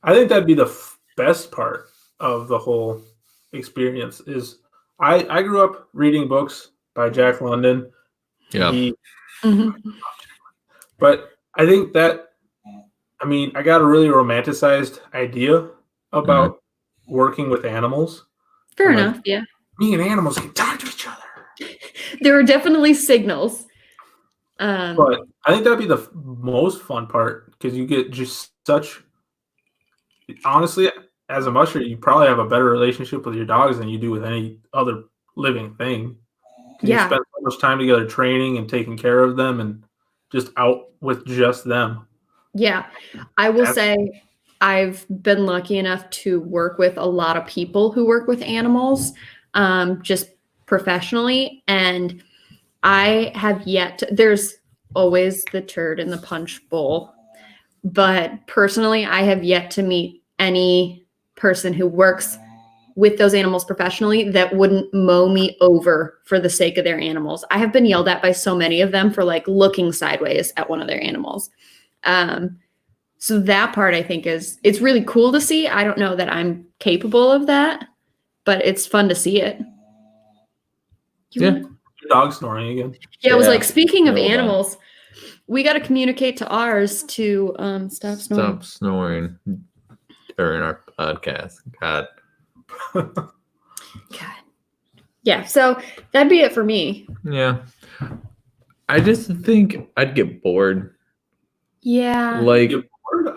I think that'd be the best part of the whole experience. Is I grew up reading books by Jack London. Yeah. But I think that I got a really romanticized idea about working with animals. Fair enough. Yeah. Me and animals can talk to each other. There are definitely signals. But I think that'd be the most fun part because you get just such. Honestly, as a musher, you probably have a better relationship with your dogs than you do with any other living thing. You spend so much time together training and taking care of them, and just out with just them. Yeah, I will say I've been lucky enough to work with a lot of people who work with animals, just professionally, and I have yet to, there's always the turd in the punch bowl, but personally, I have yet to meet any person who works with those animals professionally that wouldn't mow me over for the sake of their animals. I have been yelled at by so many of them for like looking sideways at one of their animals. So that part I think it's really cool to see. I don't know that I'm capable of that, but it's fun to see it. Your dog snoring again. Yeah, it was like, speaking of animals, we got to communicate to ours to stop snoring. Stop snoring during our podcast. God. Yeah, so that'd be it for me. Yeah. I just think I'd get bored. Yeah. Like,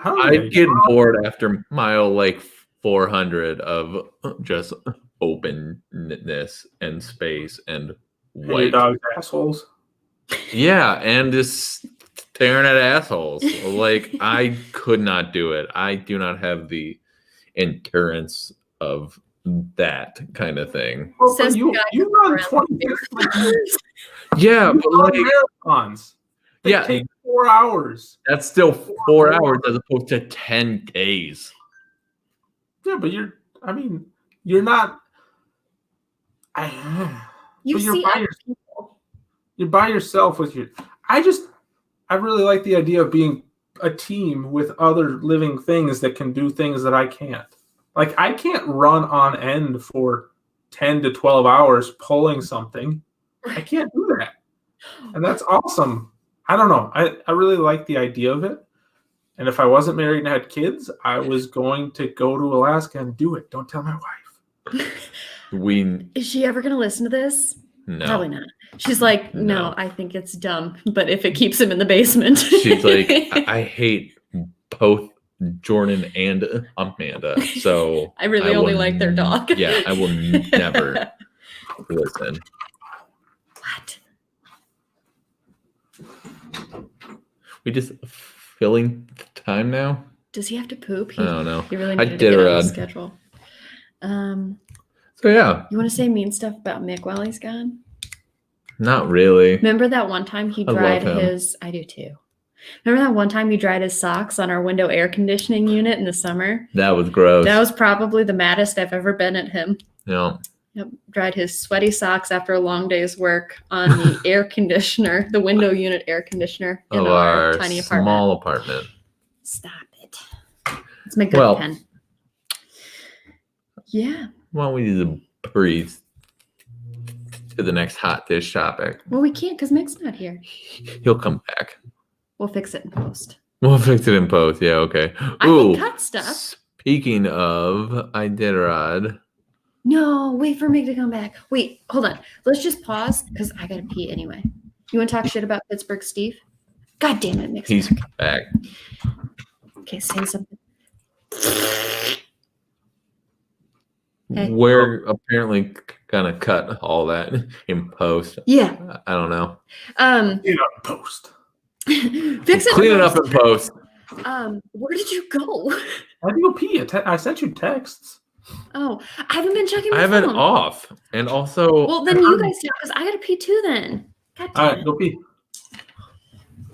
I'd get bored after mile like 400 of just openness and space and white. Your dog's assholes. Yeah, and just staring at assholes. Like, I could not do it. I do not have the endurance of that kind of thing. Well, but you run 26 miles. Yeah, but like marathons. They take 4 hours. That's still 4 hours as opposed to 10 days. Yeah, but you're not. You're by yourself with your. I really like the idea of being a team with other living things that can do things that I can't. Like, I can't run on end for 10 to 12 hours pulling something. I can't do that. And that's awesome. I don't know. I really like the idea of it. And if I wasn't married and had kids, I was going to go to Alaska and do it. Don't tell my wife. Is she ever going to listen to this? No. Probably not. She's like, no, I think it's dumb. But if it keeps him in the basement. She's like, I hate both Jordan and Amanda. So I really only like their dog. Yeah, I will never listen. What? We just filling time now? Does he have to poop? I don't know. He really needed to get on the schedule. So yeah. You want to say mean stuff about Mick while he's gone? Not really. Remember that one time he dried his... I do too. Remember that one time you dried his socks on our window air conditioning unit in the summer? That was gross. That was probably the maddest I've ever been at him. Yeah. Yep, dried his sweaty socks after a long day's work on the air conditioner, the window unit air conditioner in Of our our tiny apartment. small apartment. Stop it. It's my good pen. Yeah. Why don't we just breathe to the next hot dish topic? Well, we can't because Mick's not here. He'll come back. We'll fix it in post. We'll fix it in post. Yeah, okay. I can cut stuff. Speaking of Iditarod. No, wait for Mick to come back. Wait, hold on. Let's just pause because I gotta pee anyway. You want to talk shit about Pittsburgh Steve? God damn it, Mick's He's back. Okay, say something. Hey. We're apparently gonna cut all that in post. Yeah. I don't know. Clean it up in post. Fix it. Clean it up in post. Where did you go? I had to go pee. I sent you texts. Oh, I haven't been checking my I have phone. it off, and also. Well, then you guys do because I gotta pee too. Then. God damn All right, it. go pee.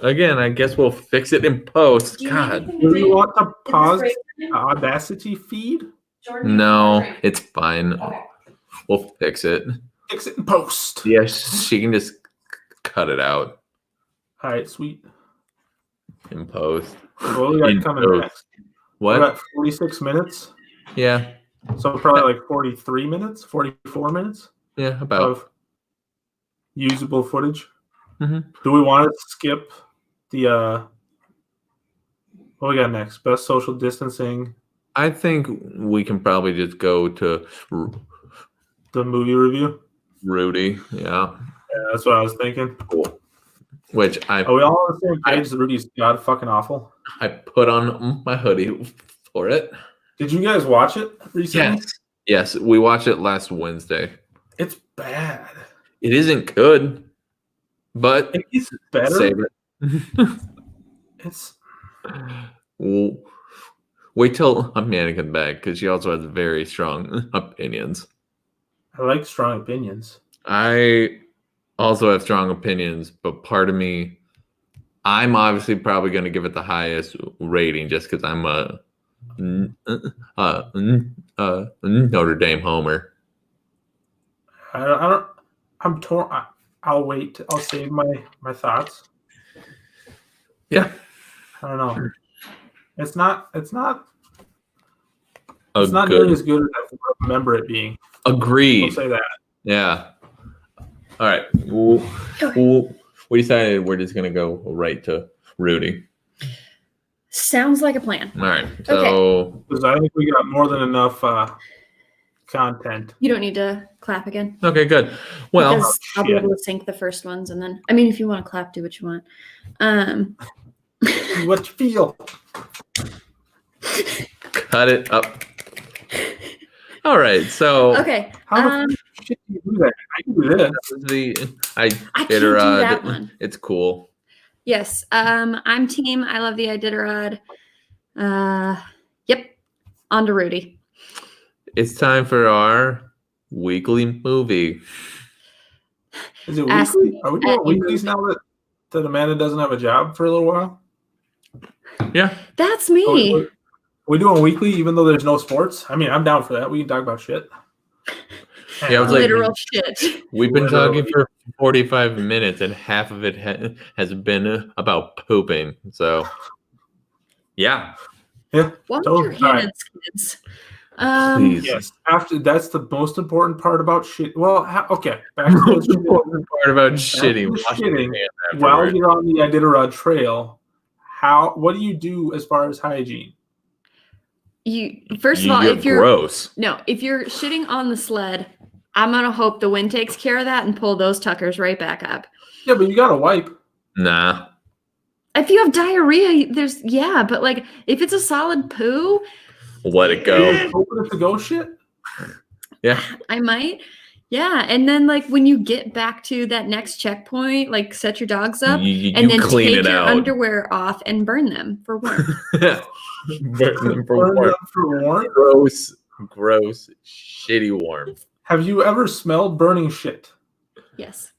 Again, I guess we'll fix it in post. Do you have God. anything to Do say? you want to pause break the Audacity feed? Jordan, No, break. it's fine. Okay. We'll fix it. Fix it in post. Yeah, she can just cut it out All right, sweet. in post. Well, we got In coming post. next. We're What? at 46 minutes. Yeah, So probably like 43 minutes, 44 minutes yeah, about. of usable footage. Mhm. Do we want to skip the what we got next? Best social distancing, I think we can probably just go to the movie review? Rudy. Yeah, Yeah, that's what I was thinking. cool. Which Are we all on the same page? Rudy's god fucking awful. I put on my hoodie for it. Did you guys watch it recently? Yes, we watched it last Wednesday. It's bad. It isn't good, but It gets better. save it. It's Well, wait till Amanda comes back because she also has very strong opinions. I like strong opinions. I also have strong opinions, but part of me, I'm obviously probably going to give it the highest rating just because I'm a Notre Dame homer. I don't. I'm torn. I'll wait. I'll save my thoughts. Yeah, I don't know. It's not. It's not a nearly good. as good as I remember it being. I'll Agreed. say that. Yeah. All right. We decided we're just going to go right to Rudy. Sounds like a plan. All right. So Because I think we got more than enough content. You don't need to clap again. okay, good. Well, because I'll be shit. able to sync the first ones, and then I mean, if you want to clap, do what you want. What you feel? cut it up. All right. So Okay. How the shit do you do that? I can do this. I can't do Iditarod, that one. It's cool. Yes. I'm team. I love the Iditarod. Yep. On to Rudy. It's time for our weekly movie. Is it Ask weekly? me Are we doing at weeklies now that Amanda doesn't have a job for a little while? Yeah. That's me. Are we doing weekly even though there's no sports? I mean, I'm down for that. We can talk about shit. Yeah, I was like- Literal shit. We've been Literally. talking for 45 minutes, and half of it has been about pooping. So, yeah. Yeah. Wash Don't- your all right. hands, kids. Please. Yes. After that's the most important part about shit. Well, okay. Back to The the most important part about shitting. the Wash your shitting, hands while afterwards. you're on the Iditarod Trail, what do you do as far as hygiene? You first of all, if you're gross. if you're shitting on the sled, I'm gonna hope the wind takes care of that and pull those tuckers right back up. Yeah, but you gotta wipe. Nah. If you have diarrhea, but like if it's a solid poo, Let it go. Open it to go shit. Yeah. I might. Yeah. And then like when you get back to that next checkpoint, like set your dogs up You and then clean take it your out. underwear off and burn them for warmth. Burn them for Burn warmth. them for warmth. Gross, shitty warmth. Have you ever smelled burning shit? Yes.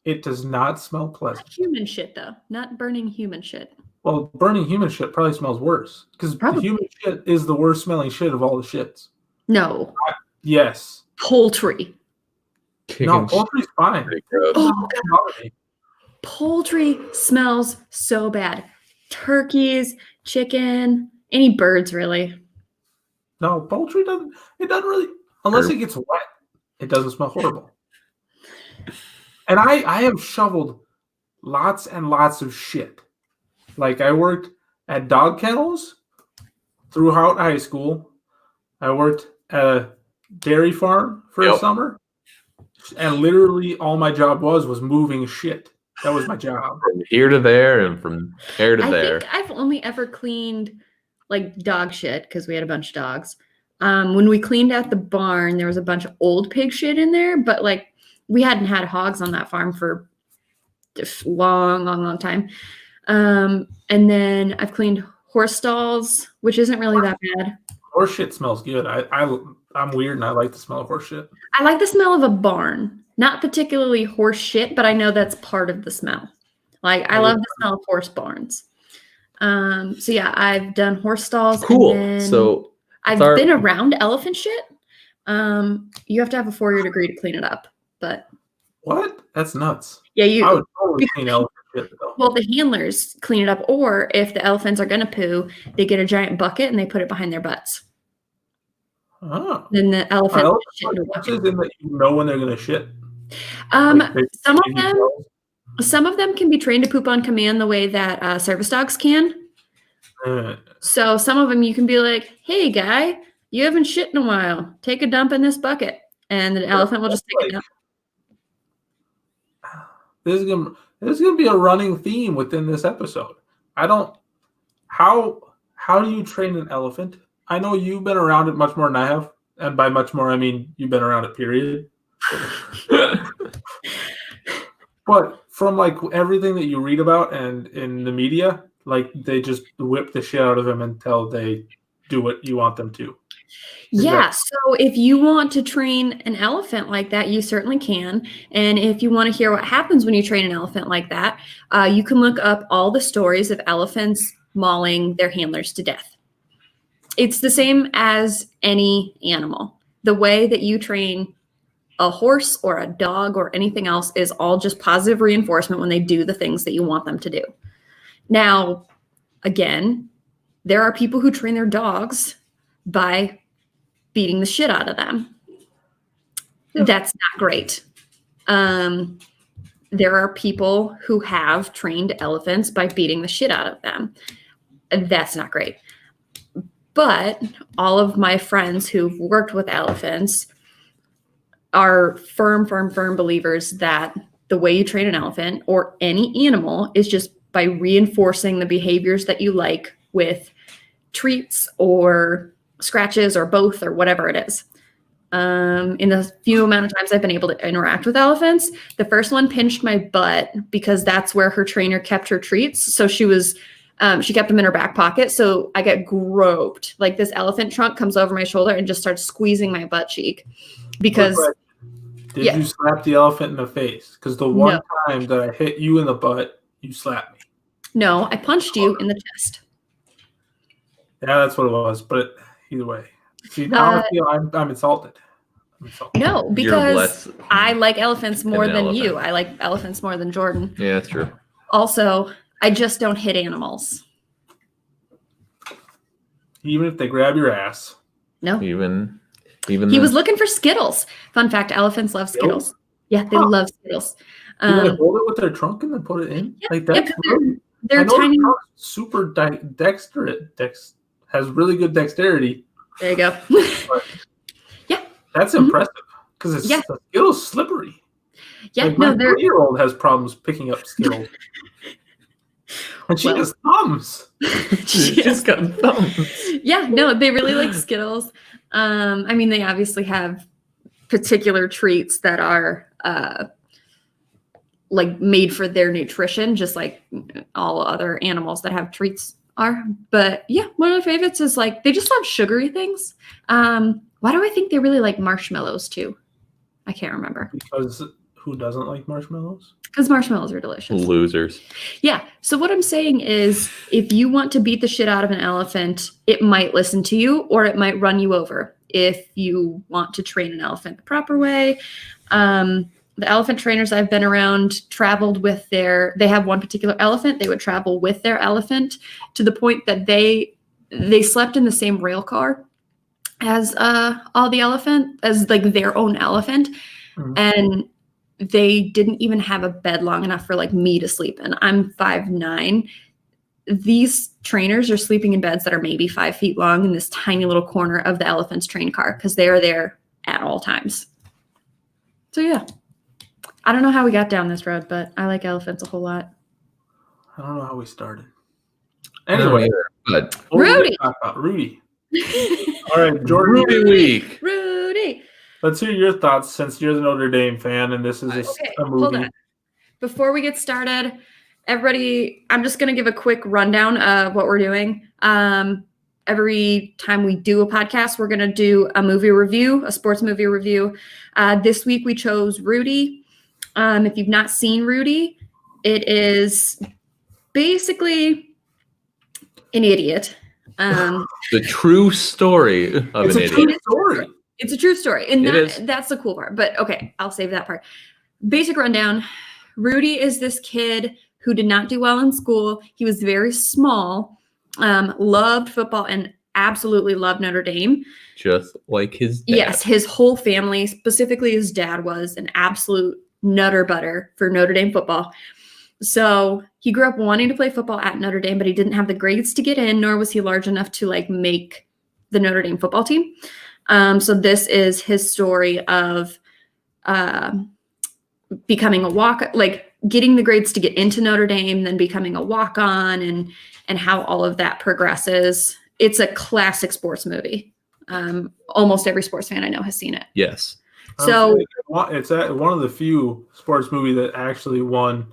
It does not smell pleasant. Human shit, though. Not burning human shit. Well, burning human shit probably smells worse because the human shit is the worst smelling shit of all the shits. No. Yes. Poultry. No, poultry's fine. Oh, God. Poultry smells so bad. Turkeys, chicken, any birds, really. No, poultry doesn't. It doesn't really, unless it gets wet. It doesn't smell horrible. And I have shoveled lots and lots of shit. Like I worked at dog kennels throughout high school. I worked at a dairy farm for a summer. And literally all my job was moving shit. That was my job. From here to there and from there to there. I think I've only ever cleaned like dog shit because we had a bunch of dogs. When we cleaned out the barn, there was a bunch of old pig shit in there, but like we hadn't had hogs on that farm for a long time. And then I've cleaned horse stalls, which isn't really that bad. Horse shit smells good. I'm weird and I like the smell of horse shit. I like the smell of a barn. Not particularly horse shit, but I know that's part of the smell. Like I love the smell of horse barns. So yeah, I've done horse stalls. Cool. And then So I've been around elephant shit. You have to have a 4-year degree to clean it up. But what? That's nuts. Yeah, I would totally clean elephant shit though. Well, the handlers clean it up, or if the elephants are gonna poo, they get a giant bucket and they put it behind their butts. Oh. Then the elephant shit in that you know when they're gonna shit. Some of them can be trained to poop on command the way that service dogs can. So some of them you can be like, "Hey, guy, you haven't shit in a while. Take a dump in this bucket," and the elephant will just take a dump. This is gonna be a running theme within this episode. How do you train an elephant? I know you've been around it much more than I have, and by much more I mean you've been around it, period. But from like everything that you read about and in the media, like they just whip the shit out of them until they do what you want them to. So if you want to train an elephant like that, you certainly can. And if you want to hear what happens when you train an elephant like that, you can look up all the stories of elephants mauling their handlers to death. It's the same as any animal. The way that you train a horse or a dog or anything else is all just positive reinforcement when they do the things that you want them to do. Now, again, there are people who train their dogs by beating the shit out of them. Yeah. That's not great. There are people who have trained elephants by beating the shit out of them. That's not great. But all of my friends who've worked with elephants are firm believers that the way you train an elephant or any animal is just by reinforcing the behaviors that you like with treats or scratches or both or whatever it is. In the few amount of times I've been able to interact with elephants, the first one pinched my butt because that's where her trainer kept her treats. So she kept them in her back pocket. So I get groped. Like this elephant trunk comes over my shoulder and just starts squeezing my butt cheek. Because did you slap the elephant in the face? Because the one time that I hit you in the butt, you slapped me. No, I punched you in the chest. Yeah, that's what it was. But either way, see now I feel I'm insulted. No, because I like elephants more than you. I like elephants more than Jordan. Yeah, that's true. Also, I just don't hit animals. Even if they grab your ass. No. Even he was looking for Skittles. Fun fact: elephants love Skittles. Yeah, they love Skittles. Do they hold it with their trunk and then put it in? Yeah, like that's they're tiny. Super dexterous. Has really good dexterity. There you go. Yeah, that's impressive because the Skittles slippery. Yeah, like my 3-year-old has problems picking up Skittles. And she has thumbs. She's got thumbs. Yeah, no, they really like Skittles. I mean, they obviously have particular treats that are like made for their nutrition, just like all other animals that have treats are. But yeah, one of my favorites is like they just love sugary things. Why do I think they really like marshmallows too? I can't remember. Because Who doesn't like marshmallows? Because marshmallows are delicious. Losers. Yeah. So what I'm saying is, if you want to beat the shit out of an elephant, it might listen to you or it might run you over. If you want to train an elephant the proper way, the elephant trainers I've been around traveled with they have one particular elephant. They would travel with their elephant to the point that they slept in the same rail car as all the elephant, as like their own elephant. Mhm. And they didn't even have a bed long enough for like me to sleep in. I'm 5'9". These trainers are sleeping in beds that are maybe 5 feet long in this tiny little corner of the elephant's train car because they are there at all times. So yeah, I don't know how we got down this road, but I like elephants a whole lot. I don't know how we started. I don't Anyway, either, but what were we Rudy. gonna talk about? Rudy. All right, Jordan. Rudy week. Rudy. Let's hear your thoughts since you're the Notre Dame fan and this is Okay, a movie. hold on. Before we get started, everybody, I'm just going to give a quick rundown of what we're doing. Every time we do a podcast, we're going to do a movie review, a sports movie review. This week we chose Rudy. If you've not seen Rudy, it is basically an idiot. The true story of It's an a idiot. true story. It's a true story. And It is. that's the cool part. But okay, I'll save that part. Basic rundown. Rudy is this kid who did not do well in school. He was very small, loved football, and absolutely loved Notre Dame. Just like his dad. Yes, his whole family, specifically his dad, was an absolute nutter butter for Notre Dame football. So he grew up wanting to play football at Notre Dame, but he didn't have the grades to get in, nor was he large enough to like make the Notre Dame football team. So this is his story of becoming a getting the grades to get into Notre Dame, then becoming a walk-on, and how all of that progresses. It's a classic sports movie. Almost every sports fan I know has seen it. Yes. So it's one of the few sports movies that actually won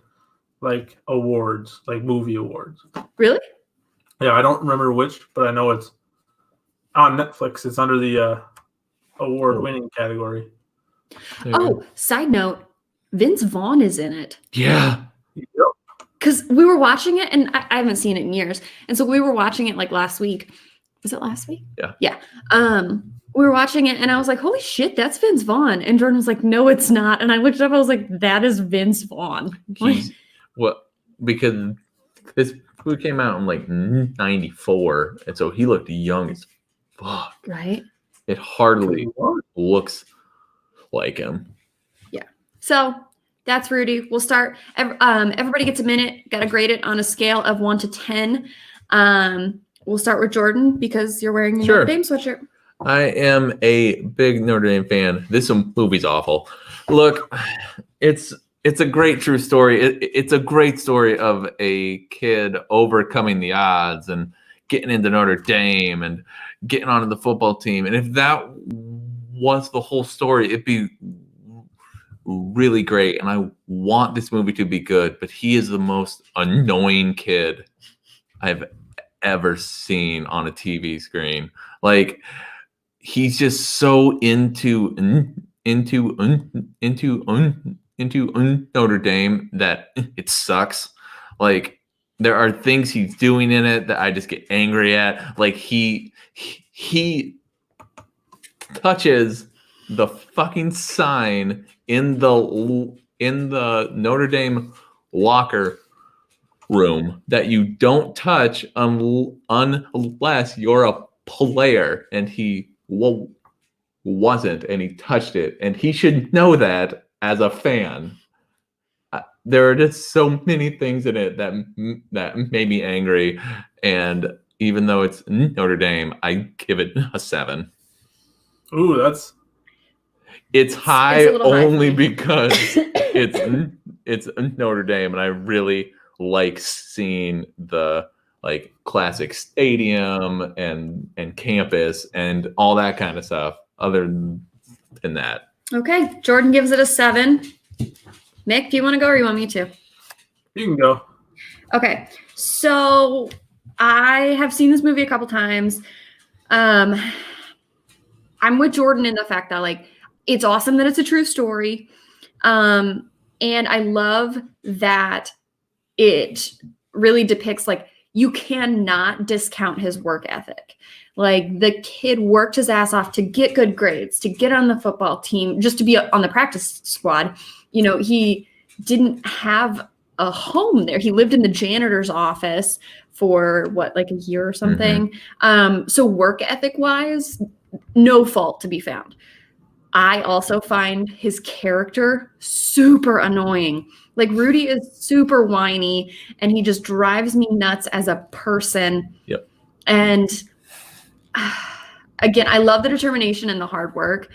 like awards, like movie awards. really? Yeah, I don't remember which, but I know it's on Netflix. It's under the award-winning category. Oh, side note, Vince Vaughn is in it. Yeah. Yep. Because we were watching it, and I haven't seen it in years. And so we were watching it like last week. Was it last week? Yeah. Yeah. We were watching it, and I was like, holy shit, that's Vince Vaughn. And Jordan was like, no, it's not. And I looked it up, I was like, that is Vince Vaughn. Because this movie came out in like 94, and so he looked young as fuck. Right? It hardly looks like him. So that's Rudy. We'll start. Everybody gets a minute. Got to grade it on a scale of 1 to 10. We'll start with Jordan because you're wearing your Notre Dame sweatshirt. I am a big Notre Dame fan. This movie's awful. Look, it's a great true story. It's a great story of a kid overcoming the odds and getting into Notre Dame and getting onto the football team. And if that was the whole story, it'd be really great. And I want this movie to be good, but he is the most annoying kid I've ever seen on a TV screen. Like, he's just so into Notre Dame that it sucks. Like, there are things he's doing in it that I just get angry at. Like, he touches the fucking sign in the Notre Dame locker room that you don't touch unless you're a player, and he wasn't, and he touched it, and he should know that as a fan. There are just so many things in it that made me angry, and even though it's Notre Dame, I give it a 7. Ooh, it's high a little high only for me. because it's Notre Dame, and I really like seeing the like classic stadium and campus and all that kind of stuff. Other than that, Okay, Jordan gives it a 7. Nick, do you want to go or you want me to? you can go. Okay, so I have seen this movie a couple times. I'm with Jordan in the fact that like it's awesome that it's a true story. And I love that it really depicts like you cannot discount his work ethic. Like the kid worked his ass off to get good grades, to get on the football team, just to be on the practice squad. You know, he didn't have a home there. He lived in the janitor's office for like a year or something. So work ethic wise, no fault to be found. I also find his character super annoying. Like Rudy is super whiny and he just drives me nuts as a person. Yep. And again, I love the determination and the hard work,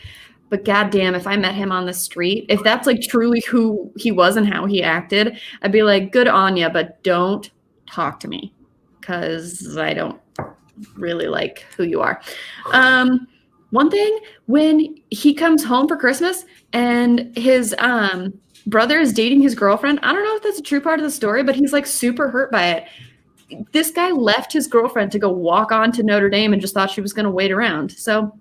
but goddamn, if I met him on the street, if that's like truly who he was and how he acted, I'd be like, good on ya, but don't talk to me because I don't really like who you are. One thing, when he comes home for Christmas and his brother is dating his girlfriend, I don't know if that's a true part of the story, but he's like super hurt by it. This guy left his girlfriend to go walk on to Notre Dame and just thought she was going to wait around. So,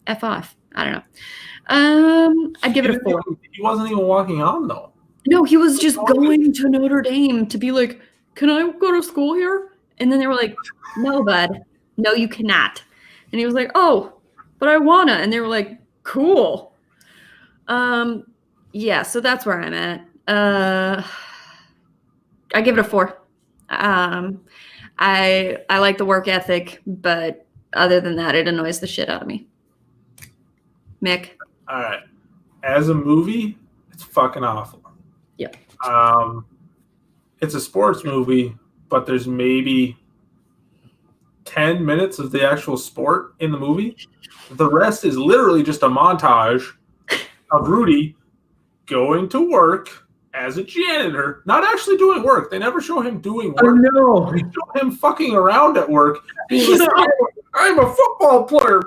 F off. I don't know. I'd give it a 4. He wasn't even walking on, though. No, he was just going to Notre Dame to be like, can I go to school here? And then they were like, no, bud. No, you cannot. And he was like, oh, but I wanna. And they were like, cool. Yeah, so that's where I'm at. I give it a 4. I like the work ethic, but other than that, it annoys the shit out of me. Mick? All right. As a movie, it's fucking awful. Yep. It's a sports movie, but there's maybe 10 minutes of the actual sport in the movie. The rest is literally just a montage of Rudy going to work as a janitor, not actually doing work. They never show him doing work. Oh, no. They show him fucking around at work. He's like, I'm a football player.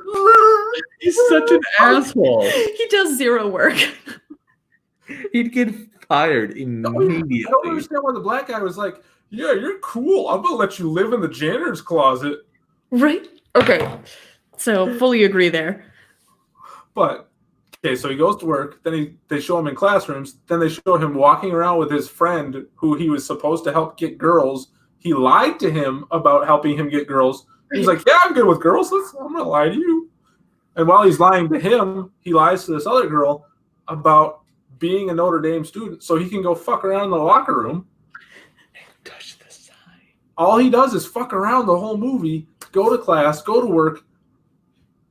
He's such an asshole. He does zero work. He'd get fired immediately. I don't understand why the black guy was like, yeah, you're cool. I'm going to let you live in the janitor's closet. Right? Okay. So fully agree there. But, okay, so he goes to work. Then they show him in classrooms. Then they show him walking around with his friend who he was supposed to help get girls. He lied to him about helping him get girls. He's like, yeah, I'm good with girls. I'm going to lie to you. And while he's lying to him, he lies to this other girl about being a Notre Dame student so he can go fuck around in the locker room. Touch the sign. All he does is fuck around the whole movie, go to class, go to work.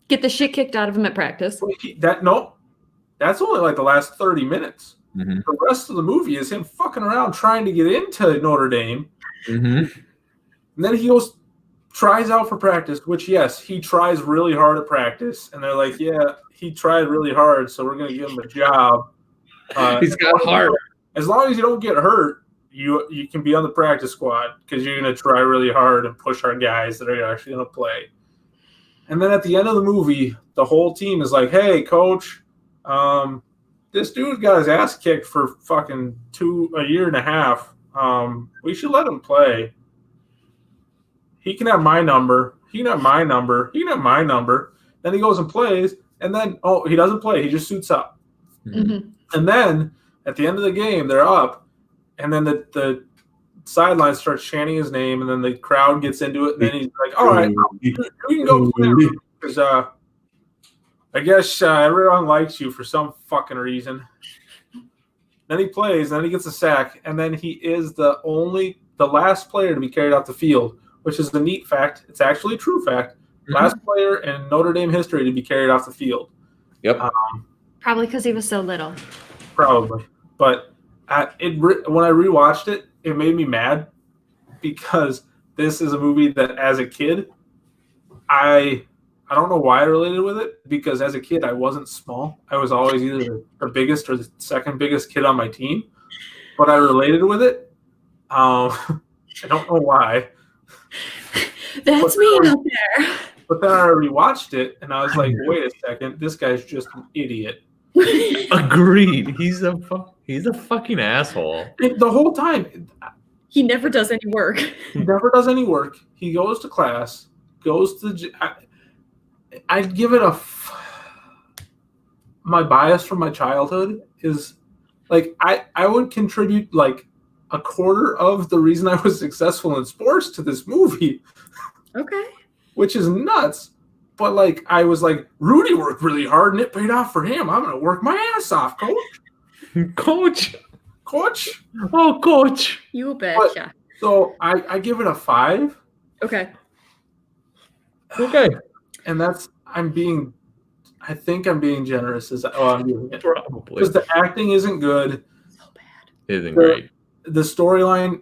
Get the shit kicked out of him at practice. That's only like the last 30 minutes. Mm-hmm. The rest of the movie is him fucking around trying to get into Notre Dame. Mm-hmm. And then he tries out for practice, which, yes, he tries really hard at practice. And they're like, yeah, he tried really hard, so we're going to give him a job. He's got heart. As long as you don't get hurt, you can be on the practice squad because you're going to try really hard and push our guys that are actually going to play. And then at the end of the movie, the whole team is like, hey, coach, this dude got his ass kicked for fucking a year and a half. We should let him play. He can have my number. He can have my number. He can have my number. Then he goes and plays. And then, he doesn't play. He just suits up. Mm-hmm. And then at the end of the game, they're up. And then the sideline starts chanting his name. And then the crowd gets into it. And then he's like, all right, you can go play. Because I guess everyone likes you for some fucking reason. Then he plays. Then he gets a sack. And then he is the last player to be carried off the field, which is the neat fact. It's actually a true fact. Mm-hmm. Last player in Notre Dame history to be carried off the field. Yep. Probably because he was so little. Probably. But when I rewatched it, it made me mad because this is a movie that as a kid, I don't know why I related with it, because as a kid, I wasn't small. I was always either the biggest or the second biggest kid on my team. But I related with it. I don't know why. That's me out there. But then I rewatched it, and I was like, wait a second, this guy's just an idiot. Agreed. He's a fucking asshole. The whole time. He never does any work. He never does any work. He goes to class, goes to... I'd give it my bias from my childhood is like I would contribute like a quarter of the reason I was successful in sports to this movie, Okay. which is nuts. But like I was like, Rudy worked really hard and it paid off for him. I'm gonna work my ass off, Coach. coach. Oh, coach. You betcha. So I give it a 5. Okay. Okay. And that's I think I'm being generous as I'm giving it. Probably. Because the acting isn't good. So bad. Isn't great. The storyline,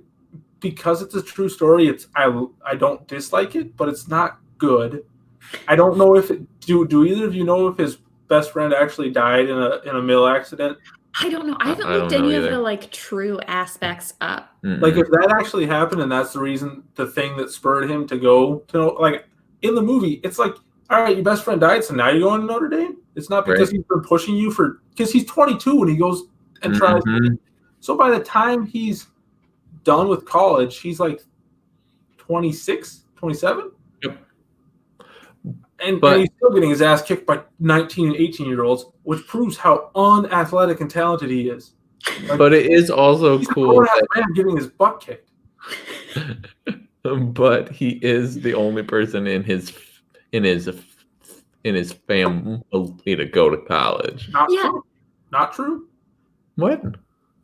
because it's a true story, I don't dislike it, but it's not good. I don't know if do either of you know if his best friend actually died in a mill accident? I don't know. I haven't I looked don't know any of either. the like true aspects up. Like if that actually happened and that's the thing that spurred him to go to like in the movie, it's like, all right, your best friend died, so now you're going to Notre Dame? It's not because he's been pushing you because he's 22 when he goes and tries. So by the time he's done with college, he's like 26, 27? Yep. And he's still getting his ass kicked by 19 and 18-year-olds, which proves how unathletic and talented he is. Like, but it is also he's cool a man getting his butt kicked. but he is the only person in his family to go to college. Not true. What?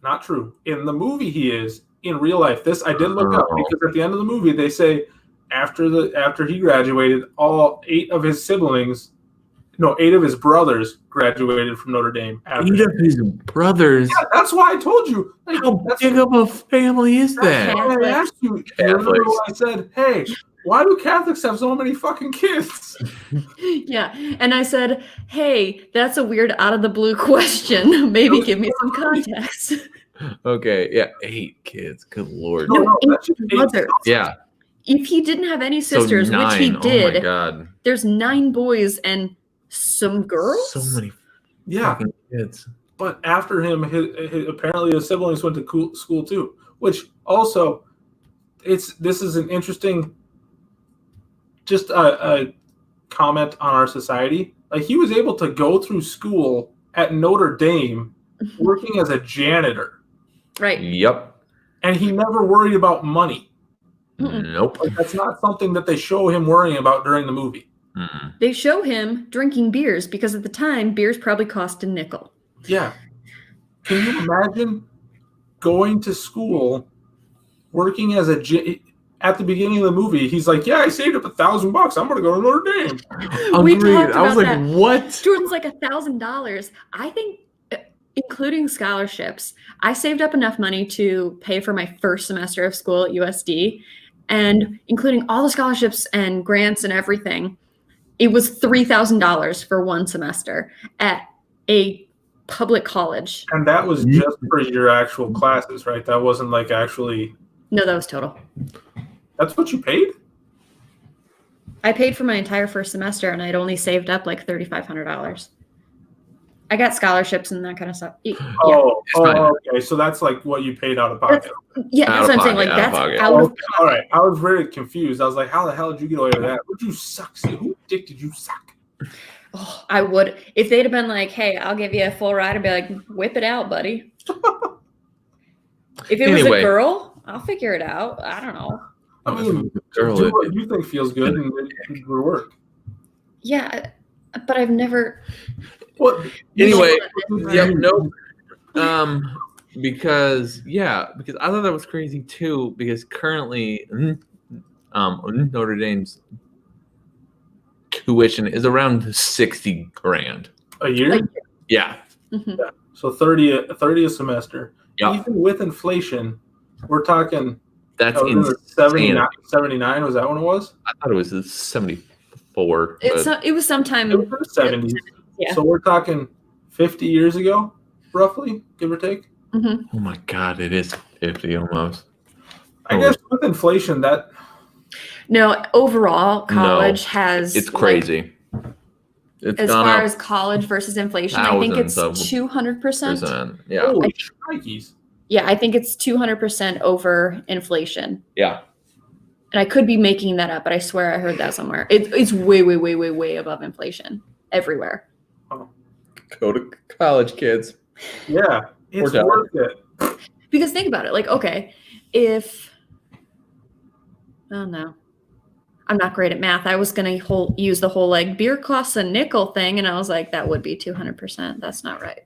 Not true. In the movie, he is. In real life, this I did look up because at the end of the movie they say after he graduated, all 8 of his brothers graduated from Notre Dame. 8 of his brothers. Yeah, that's why I told you. Like, How big of a family is that? That's why I asked you. Remember when I said, "Hey, why do Catholics have so many fucking kids?" Yeah, and I said, "Hey, that's a weird out of the blue question. Maybe give me some context." Okay, yeah, 8 kids. Good lord. No, that's 8 just brothers. Yeah. If he didn't have any sisters, So 9. which he did, Oh my god. there's 9 boys and some girls. So many Yeah, fucking kids. but after him, apparently his siblings went to school too. Which also, this is an interesting, just a comment on our society. Like he was able to go through school at Notre Dame, working as a janitor. Right. Yep. And he never worried about money. Nope. Like that's not something that they show him worrying about during the movie. They show him drinking beers because at the time beers probably cost a nickel. Yeah. Can you imagine going to school, working as at the beginning of the movie? He's like, "Yeah, I saved up $1,000. I'm gonna go to Notre Dame." We Agreed. talked I was about like, that. what? Jordan's like $1,000. I think, including scholarships, I saved up enough money to pay for my first semester of school at USD, and including all the scholarships and grants and everything, it was $3,000 for one semester at a public college. And that was just for your actual classes, right? That wasn't like actually. No, that was total. That's what you paid? I paid for my entire first semester, and I'd only saved up like $3,500. I got scholarships and that kind of stuff. Yeah. Oh, okay. So that's like what you paid out of pocket. That's what I'm saying. Like that's out of pocket. All right. I was very confused. I was like, how the hell did you get away with that? Would you suck? Who dick did you suck? Oh, I would. If they'd have been like, "Hey, I'll give you a full ride," I'd be like, "Whip it out, buddy." If it was a girl, I'll figure it out. I don't know. I mean, do what you think feels good and it will work. Yeah, but I've never. Well, anyway, yep, nope. Because I thought that was crazy too. Because currently, Notre Dame's tuition is around $60,000 a year. Yeah. Mm-hmm. Yeah. So 30 a semester. Yep. Even with inflation, we're talking. That's insane. 79. Was that when it was? I thought it was 74. It was sometime. It was the 70s. Yeah. So we're talking 50 years ago, roughly, give or take. Mm-hmm. Oh my God, it is 50 almost. I guess with inflation, that. No, overall, college has. It's crazy. It's as far as college versus inflation, I think it's 200%. Yeah. Holy shnikes. Yeah, I think it's 200% over inflation. Yeah. And I could be making that up, but I swear I heard that somewhere. It's way, way, way, way, way above inflation everywhere. Go to college, kids. Yeah. It's $4. worth it. Because think about it. Like, okay, if oh no, I'm not great at math. I was gonna use the whole like beer costs a nickel thing, and I was like, that would be 200%. That's not right.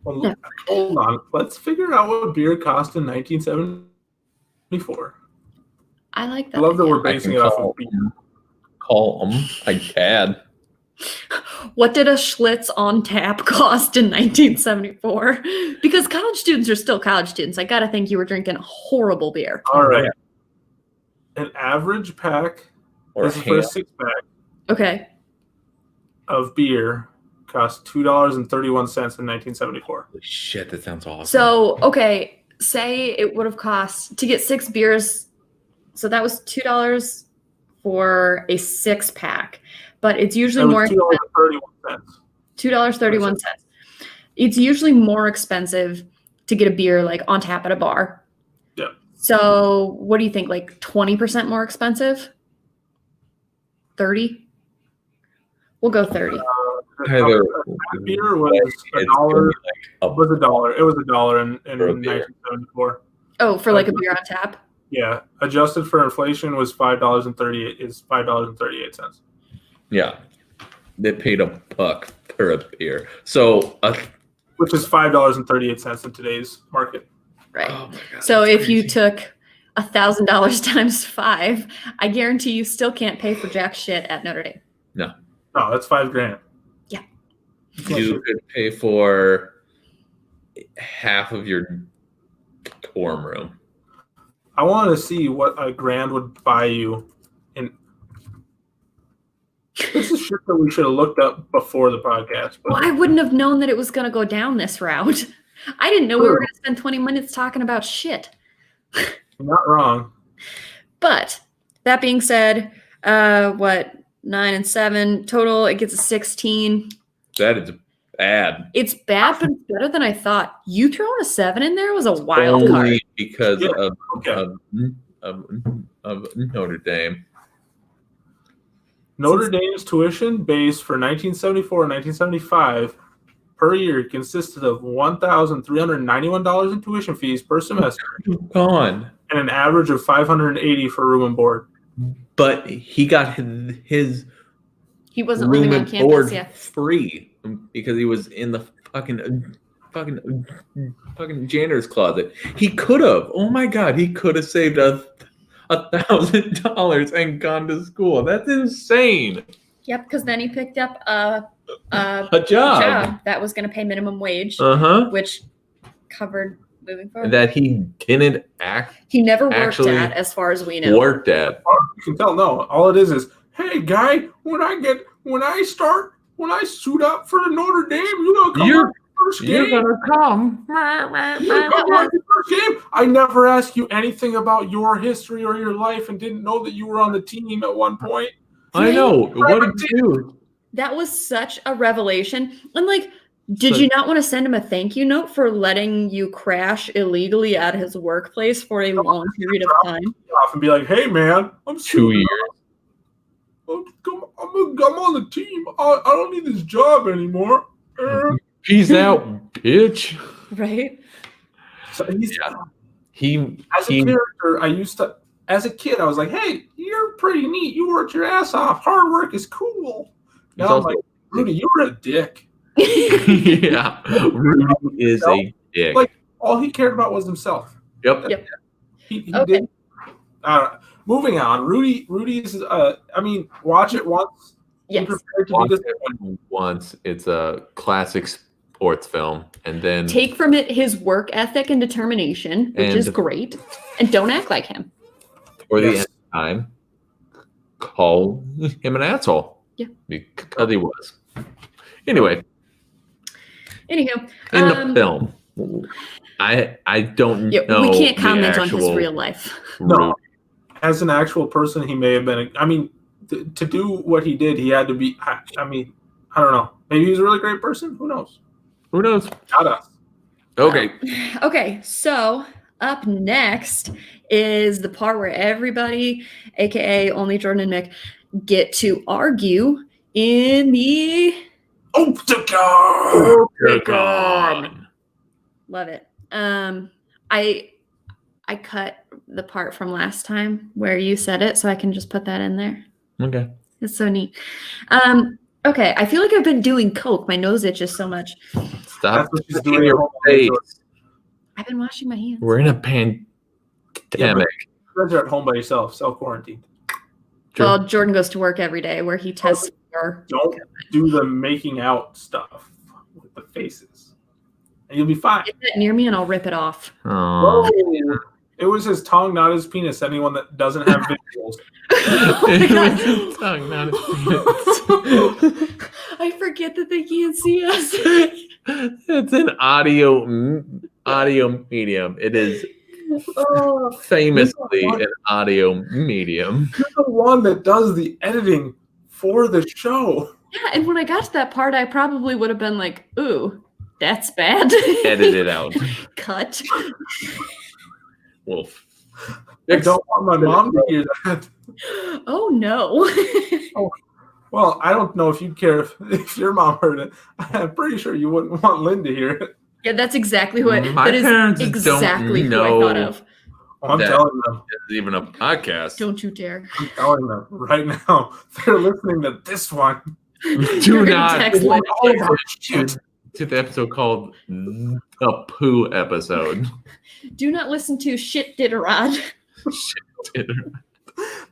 Well, No. hold on. Let's figure out what beer cost in 1974. I like I that. love that idea. we're basing it off of beer. Call them my dad. What did a Schlitz on tap cost in 1974? Because college students are still college students. I gotta think you were drinking horrible beer. All right. An average pack, Or this is for a 6-pack Okay. of beer, cost $2.31 in 1974. Holy shit, that sounds awesome. So, okay, say it would have cost to get 6 beers. So that was $2 for a 6-pack, but it's usually That more was $2.31. $2.31. It's usually more expensive to get a beer like on tap at a bar. Yeah. So what do you think? Like 20% more expensive? 30? We'll go 30. Either Beer was it's $1. gonna be like Was $1. It was $1 in For a beer. 1974. Oh, for like a beer on tap? Yeah, adjusted for inflation was $5.38. Yeah, they paid $1 for a beer. So, Which is $5.38 in today's market. Right. oh my God, So that's if you crazy. took $1,000 times 5, I guarantee you still can't pay for jack shit at Notre Dame. No, that's $5,000. Yeah. You could pay for half of your dorm room. I want to see what $1,000 would buy you. This is shit that we should have looked up before the podcast. But Well, I wouldn't have known that it was going to go down this route. I didn't know we were going to spend 20 minutes talking about shit. you're not wrong. But that being said, 9 and 7 total, it gets a 16. That is bad. It's bad, but it's better than I thought. You throwing a 7 in there was a wild card. Only because Yeah, of, okay. of Notre Dame. Notre Dame's tuition base for 1974 and 1975 per year consisted of $1,391 in tuition fees per semester Gone. and an average of $580 for room and board. But he got his He wasn't room living on and campus, board yeah. free because he was in the fucking janitor's closet. He could have. Oh my God, he could have saved $1,000 and gone to school. That's insane. Yep, because then he picked up a A job. that was going to pay minimum wage, Which which covered moving forward. that he didn't He never worked actually at, as far as we know. worked at. You can tell, no. All it is, hey, guy, when I suit up for the Notre Dame, you know, come You're- on the first You're game. gonna come. You come on the first game. I never asked you anything about your history or your life and didn't know that you were on the team at one point. I know. What a dude. That was such a revelation. And like, did you not want to send him a thank you note for letting you crash illegally at his workplace for a long period of time? Off and be like, hey, man, I'm 2 suiting years. up. I'm on the team. I don't need this job anymore. Peace out, bitch. Right? So he's, He as a character, as a kid, I was like, hey, you're pretty neat. You worked your ass off. Hard work is cool. Now I'm also- like, Rudy, you were a dick. yeah. Rudy is a dick. Like, all he cared about was himself. Yep. Yep. He Okay. did. Moving on. Rudy's, watch it once. Be Yes. prepared to Watch be it disappointed. once. It's a classic sports film, and then Take from it his work ethic and determination, which is And- great. And don't act like him. for the Yes. end of time, call him an asshole. Yeah. Because he was. Anyway, Anywho. in the film, I don't Yeah, know. we can't the comment on his actual real life. No. Rudy. As an actual person, he may have been. To do what he did, he had to be. I don't know. Maybe he was a really great person. Who knows? Who knows? Not us. Okay. Okay, so up next is the part where everybody, aka only Jordan and Mick, get to argue in the Octagon. Octagon. Love it. I cut the part from last time where you said it, so I can just put that in there. Okay. It's so neat. Okay, I feel like I've been doing coke. My nose itches so much. Stop That's what she's touching doing. your face. I've been washing my hands. We're in a pandemic. You guys are at home by yourself, self-quarantine. Well, Jordan goes to work every day where he tests for. Don't do the making out stuff with the faces, and you'll be fine. Get that near me and I'll rip it off. Oh. Whoa. It was his tongue, not his penis. Anyone that doesn't have visuals. Oh my It God. was his tongue, not his penis. I forget that they can't see us. It's an audio medium. It is Oh, famously an audio medium. You're the one that does the editing for the show. yeah, and when I got to that part, I probably would have been like, ooh, that's bad. Edit it out. Cut. Wolf. I don't want my mom to hear that. Oh, no. Well, I don't know if you'd care if your mom heard it. I'm pretty sure you wouldn't want Lynn to hear it. Yeah, that's exactly who My parents that is exactly don't who I know thought of. Oh, I'm That- telling them. It's even a podcast. Don't you dare. I'm telling them right now. They're listening to this one. Do You're gonna not text They Lynn. want all of our shit. to the episode called the Poo episode. Do not listen to shit Iditarod.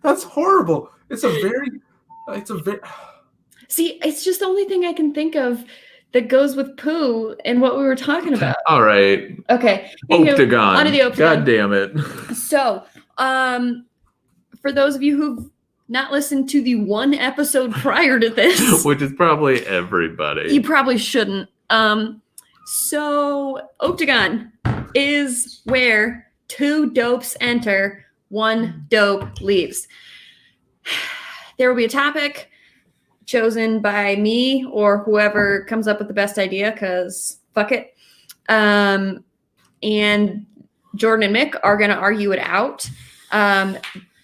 That's horrible. It's a very. See, it's just the only thing I can think of that goes with poo and what we were talking about. All right. Okay. Anywho, Octagon. on to the Octagon. God damn it. So, for those of you who've not listened to the one episode prior to this, Which is probably everybody. you probably shouldn't. So Octagon is where two dopes enter, one dope leaves. There will be a topic chosen by me or whoever comes up with the best idea, because fuck it. And Jordan and Mick are going to argue it out.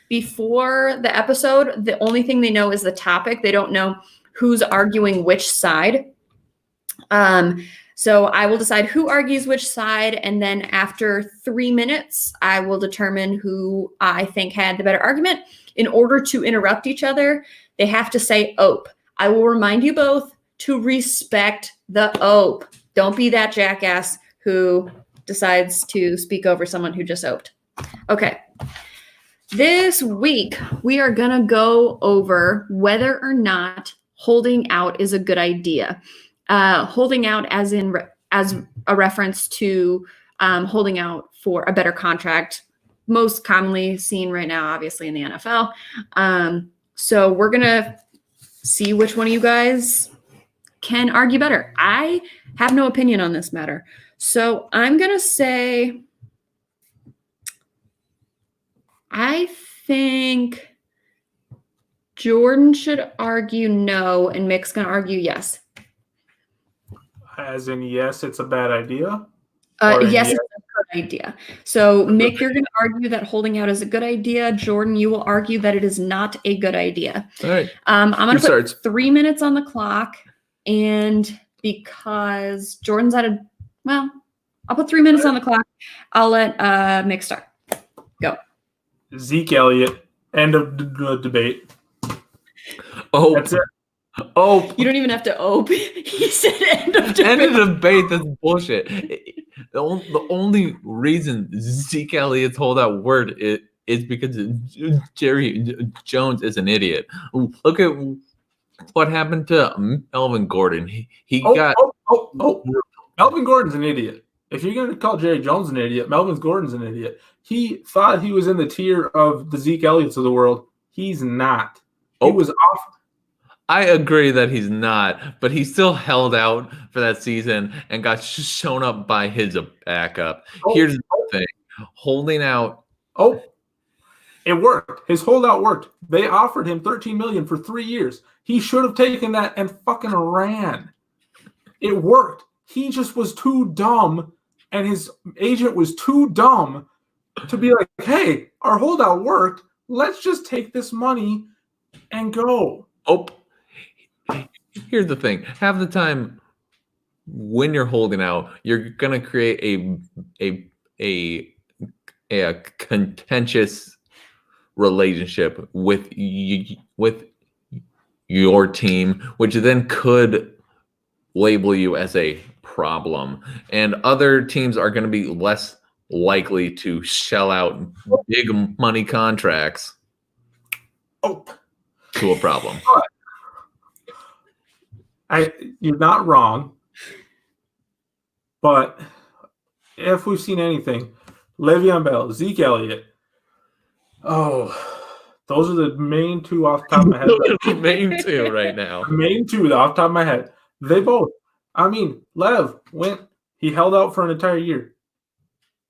Before the episode, the only thing they know is the topic. They don't know who's arguing which side. So I will decide who argues which side, and then after 3 minutes, I will determine who I think had the better argument. In order to interrupt each other, they have to say "ope." I will remind you both to respect the "ope." Don't be that jackass who decides to speak over someone who just oped. Okay. This week, we are going to go over whether or not holding out is a good idea. Holding out as a reference to holding out for a better contract, most commonly seen right now, obviously, in the NFL. So we're going to see which one of you guys can argue better. I have no opinion on this matter. So I'm going to say, I think Jordan should argue no, and Mick's going to argue yes. As in, yes, it's a bad idea. Or Yes, yes. it's a good idea. So, Mick, you're going to argue that holding out is a good idea. Jordan, you will argue that it is not a good idea. All right. I'm going to put starts? 3 minutes on the clock, and because Jordan's at I'll put 3 minutes on the clock. I'll let Mick start. Go. Zeke Elliott. End of the debate. Oh, That's it. oh, You don't even have to ope. He said end of debate. end of the debate. That's bullshit. The only reason Zeke Elliott's holdout word is because Jerry Jones is an idiot. Look at what happened to Melvin Gordon. He got. Melvin Gordon's an idiot. If you're going to call Jerry Jones an idiot, Melvin Gordon's an idiot. He thought he was in the tier of the Zeke Elliott's of the world. He's not. He was off. I agree that he's not, but he still held out for that season and got shown up by his backup. Here's the thing. Holding out. It worked. His holdout worked. They offered him $13 million for 3 years. He should have taken that and fucking ran. It worked. He just was too dumb, and his agent was too dumb to be like, hey, our holdout worked. Let's just take this money and go. Here's the thing. Half the time, when you're holding out, you're gonna create a contentious relationship with your team, which then could label you as a problem, and other teams are going to be less likely to shell out big money contracts to a problem. You're not wrong, but if we've seen anything, Le'Veon Bell, Zeke Elliott, those are the main two off the top of my head. The main two right now. Main two off the top of my head. They both. I mean, Lev he held out for an entire year.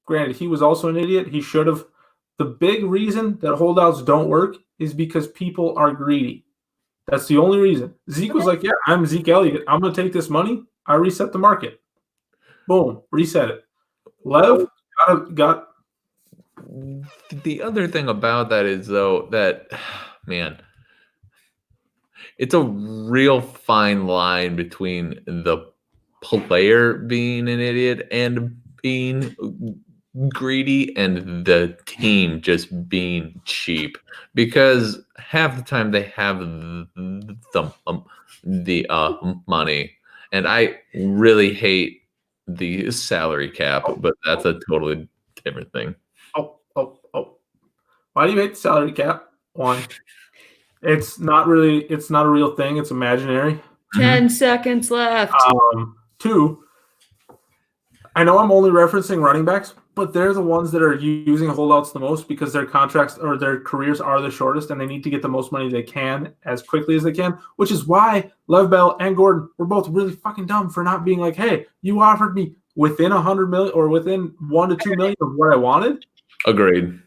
Granted, he was also an idiot. He should have. The big reason that holdouts don't work is because people are greedy. That's the only reason. Zeke was like, yeah, I'm Zeke Elliott. I'm going to take this money. I reset the market. Boom. Reset it. Lev got. The other thing about that is, though, that, man, it's a real fine line between the player being an idiot and being greedy and the team just being cheap, because half the time they have the money, and I really hate the salary cap, but that's a totally different thing. Why do you hate the salary cap? One, it's not a real thing. It's imaginary. 10 seconds left. Two, I know I'm only referencing running backs, but they're the ones that are using holdouts the most because their contracts or their careers are the shortest, and they need to get the most money they can as quickly as they can, which is why Lev Bell and Gordon were both really fucking dumb for not being like, hey, you offered me within $100 million or within $1 to $2 million of what I wanted. Agreed.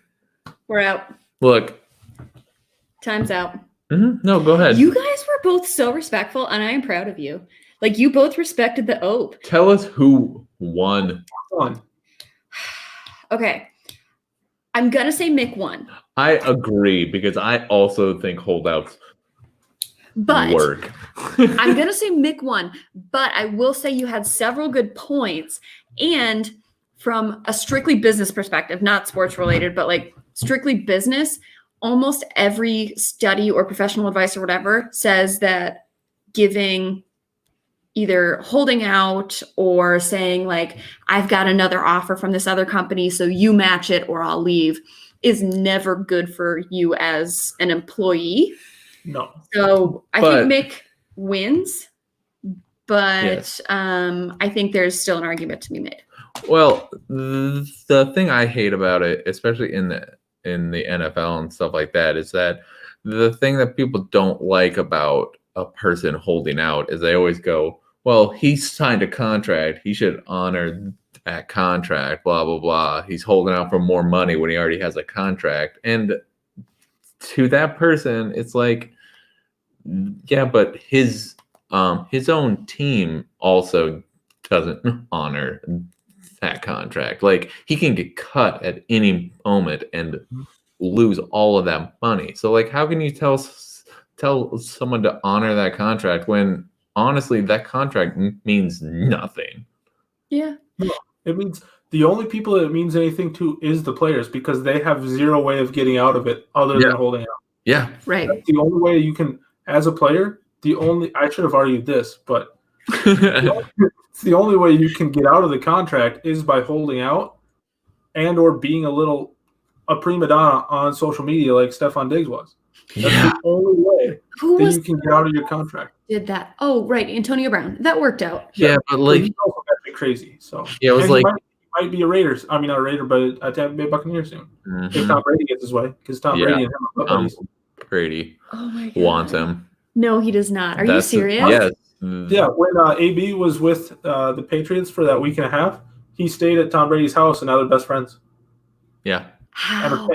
We're out. Look. Time's out. Mm-hmm. No, go ahead. You guys were both so respectful, and I am proud of you. Like, you both respected the oath. Tell us who won. Okay. I'm going to say Mick won. I agree, because I also think holdouts work. I'm going to say Mick won, but I will say you had several good points. And from a strictly business perspective, not sports related, but like strictly business, almost every study or professional advice or whatever says that giving either holding out or saying like, I've got another offer from this other company, so you match it or I'll leave, is never good for you as an employee. No. So I think Mick wins, but yes. I think there's still an argument to be made. Well, the thing I hate about it, especially in the NFL and stuff like that, is that the thing that people don't like about a person holding out is they always go, well, he signed a contract, he should honor that contract, blah, blah, blah. He's holding out for more money when he already has a contract. And to that person, it's like, yeah, but his own team also doesn't honor that contract. Like, he can get cut at any moment and lose all of that money. So like, how can you tell someone to honor that contract when honestly that contract means nothing? Yeah. It means the only people that it means anything to is the players, because they have zero way of getting out of it other than holding out. Yeah. Right. That's the only way you can, as a player, I should have argued this, but it's the only way you can get out of the contract is by holding out and or being a prima donna on social media like Stephon Diggs was. That's the only way that you can get out of your contract. Did that? Oh, right, Antonio Brown. That worked out. Yeah, but like, he's also crazy. So yeah, it was like he might be a Raiders. I mean, not a Raider, but a Tampa Bay Buccaneer soon. If Tom Brady gets his way, because Tom Brady and him are buddies. Brady wants him. No, he does not. Are you serious? Yes. Yeah, when AB was with the Patriots for that week and a half, he stayed at Tom Brady's house, and now they're best friends. Yeah. How?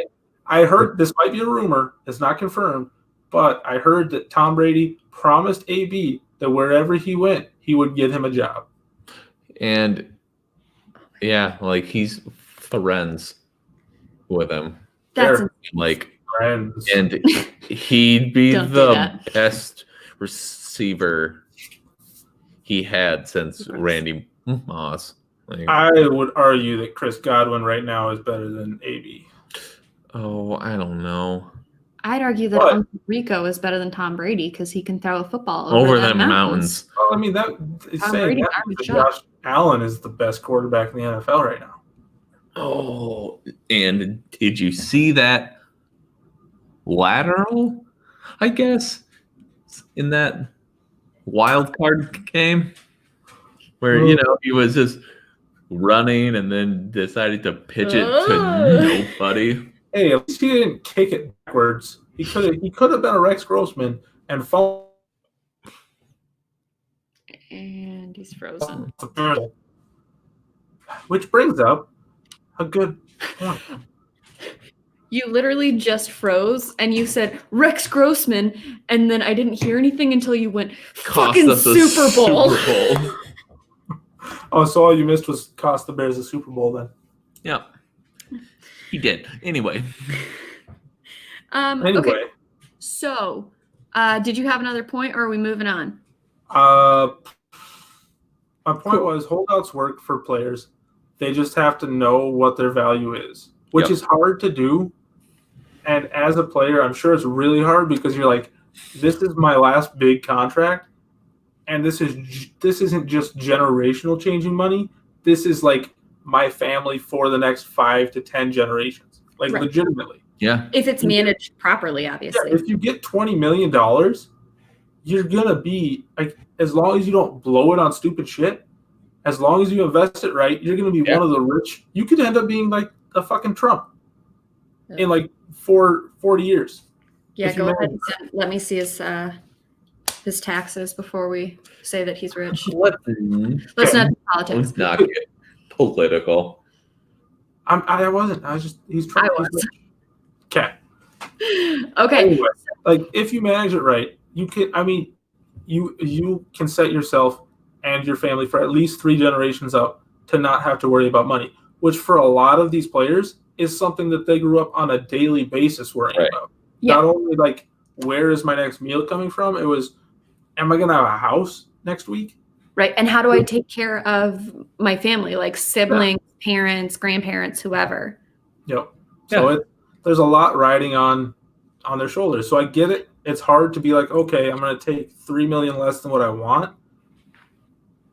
I heard, this might be a rumor, it's not confirmed, but I heard that Tom Brady promised AB that wherever he went, he would get him a job. And yeah, like, he's friends with him. That's like friends. And he'd be the best receiver. he had since Randy Moss. Like, I would argue that Chris Godwin right now is better than AB. oh, I don't know. I'd argue that What? Uncle Rico is better than Tom Brady because he can throw a football Over them them mountains. Well, I mean, that is Tom saying Brady's that arm is that shot. Josh Allen is the best quarterback in the NFL right now. Oh, and did you see that lateral? I guess in that wild card game where he was just running and then decided to pitch it to nobody. Hey, at least he didn't kick it backwards. He could have been a Rex Grossman and fallen. And he's frozen. Which brings up a good point. You literally just froze and you said Rex Grossman, and then I didn't hear anything until you went fucking Super Bowl. Oh, so all you missed was cost the Bears a Super Bowl then. Yeah. He did. Anyway. Okay. So, did you have another point or are we moving on? My point was holdouts work for players. They just have to know what their value is, which is hard to do. And as a player, I'm sure it's really hard because you're like, this is my last big contract. And this isn't just generational changing money. This is like my family for the next 5 to 10 generations, like legitimately. Yeah. If it's managed properly, obviously. Yeah, if you get $20 million, you're going to be like, as long as you don't blow it on stupid shit, as long as you invest it right, you're going to be one of the rich. You could end up being like a fucking Trump in like 40 years. Yeah, go ahead and let me see his taxes before we say that he's rich. Let's not do politics. Let's not get political. I wasn't. I was just he's trying. I was. Okay. Okay. Anyway, like if you manage it right, you can. I mean, you can set yourself and your family for at least 3 generations up to not have to worry about money, which for a lot of these players is something that they grew up on a daily basis worrying about. Yeah. Not only like, where is my next meal coming from? It was, am I going to have a house next week? Right. And how do I take care of my family, like siblings, parents, grandparents, whoever? Yep. So there's a lot riding on their shoulders. So I get it. It's hard to be like, okay, I'm going to take $3 million less than what I want.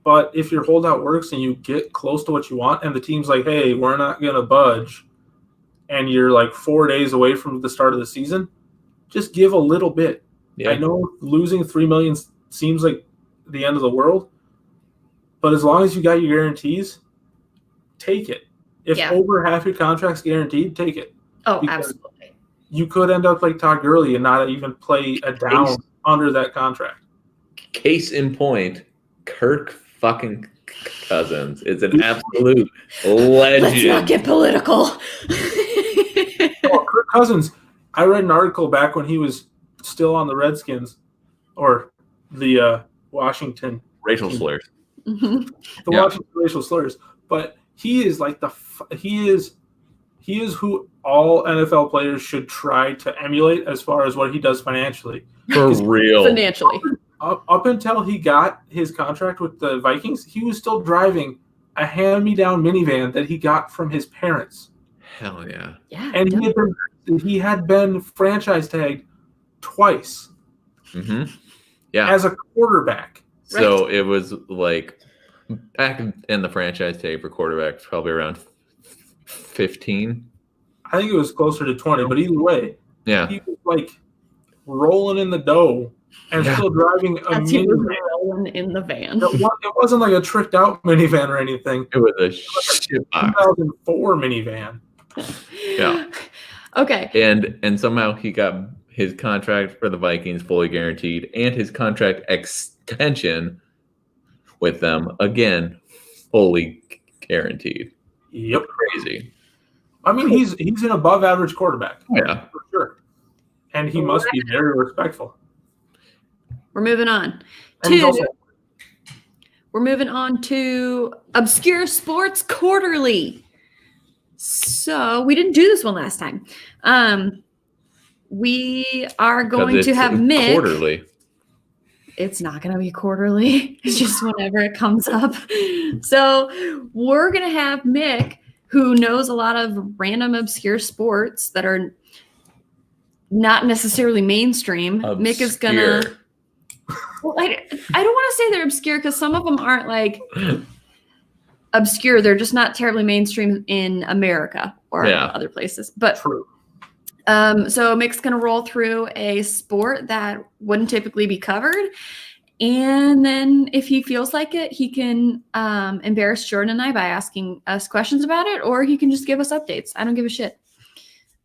But if your holdout works and you get close to what you want and the team's like, hey, we're not going to budge, and you're like 4 days away from the start of the season, just give a little bit. Yeah. I know losing $3 million seems like the end of the world, but as long as you got your guarantees, take it. If over half your contract's guaranteed, take it. Oh, because absolutely. You could end up like Todd Gurley and not even play a down under that contract. Case in point, Kirk fucking Cousins is an absolute legend. Let's not get political. Kirk Cousins, I read an article back when he was still on the Redskins or the Washington racial slurs. The Washington racial slurs, but he is like he is who all NFL players should try to emulate as far as what he does financially. For real. Financially. Up until he got his contract with the Vikings, he was still driving a hand-me-down minivan that he got from his parents. Hell yeah. Yeah. And he had been franchise tagged twice. Mm-hmm. Yeah. As a quarterback. So it was like back in the franchise tag for quarterbacks, probably around 15. I think it was closer to 20, but either way, he was like rolling in the dough and still driving a minivan. Rolling in the van. It wasn't like a tricked out minivan or anything. It was a shit box. 2004 minivan. Yeah. Okay. And somehow he got his contract for the Vikings fully guaranteed and his contract extension with them again fully guaranteed. Yep. Crazy. I mean, he's an above average quarterback. Yeah. For sure. And he must be very respectful. We're moving on. We're moving on to Obscure Sports Quarterly. So we didn't do this one last time. We are going to have Mick. Quarterly. it's not going to be quarterly. It's just whenever it comes up. So we're going to have Mick, who knows a lot of random obscure sports that are not necessarily mainstream. Mick is going to... Well, I don't want to say they're obscure because some of them aren't like obscure. They're just not terribly mainstream in America or other places. But True. So Mick's going to roll through a sport that wouldn't typically be covered. And then if he feels like it, he can embarrass Jordan and I by asking us questions about it, or he can just give us updates. I don't give a shit.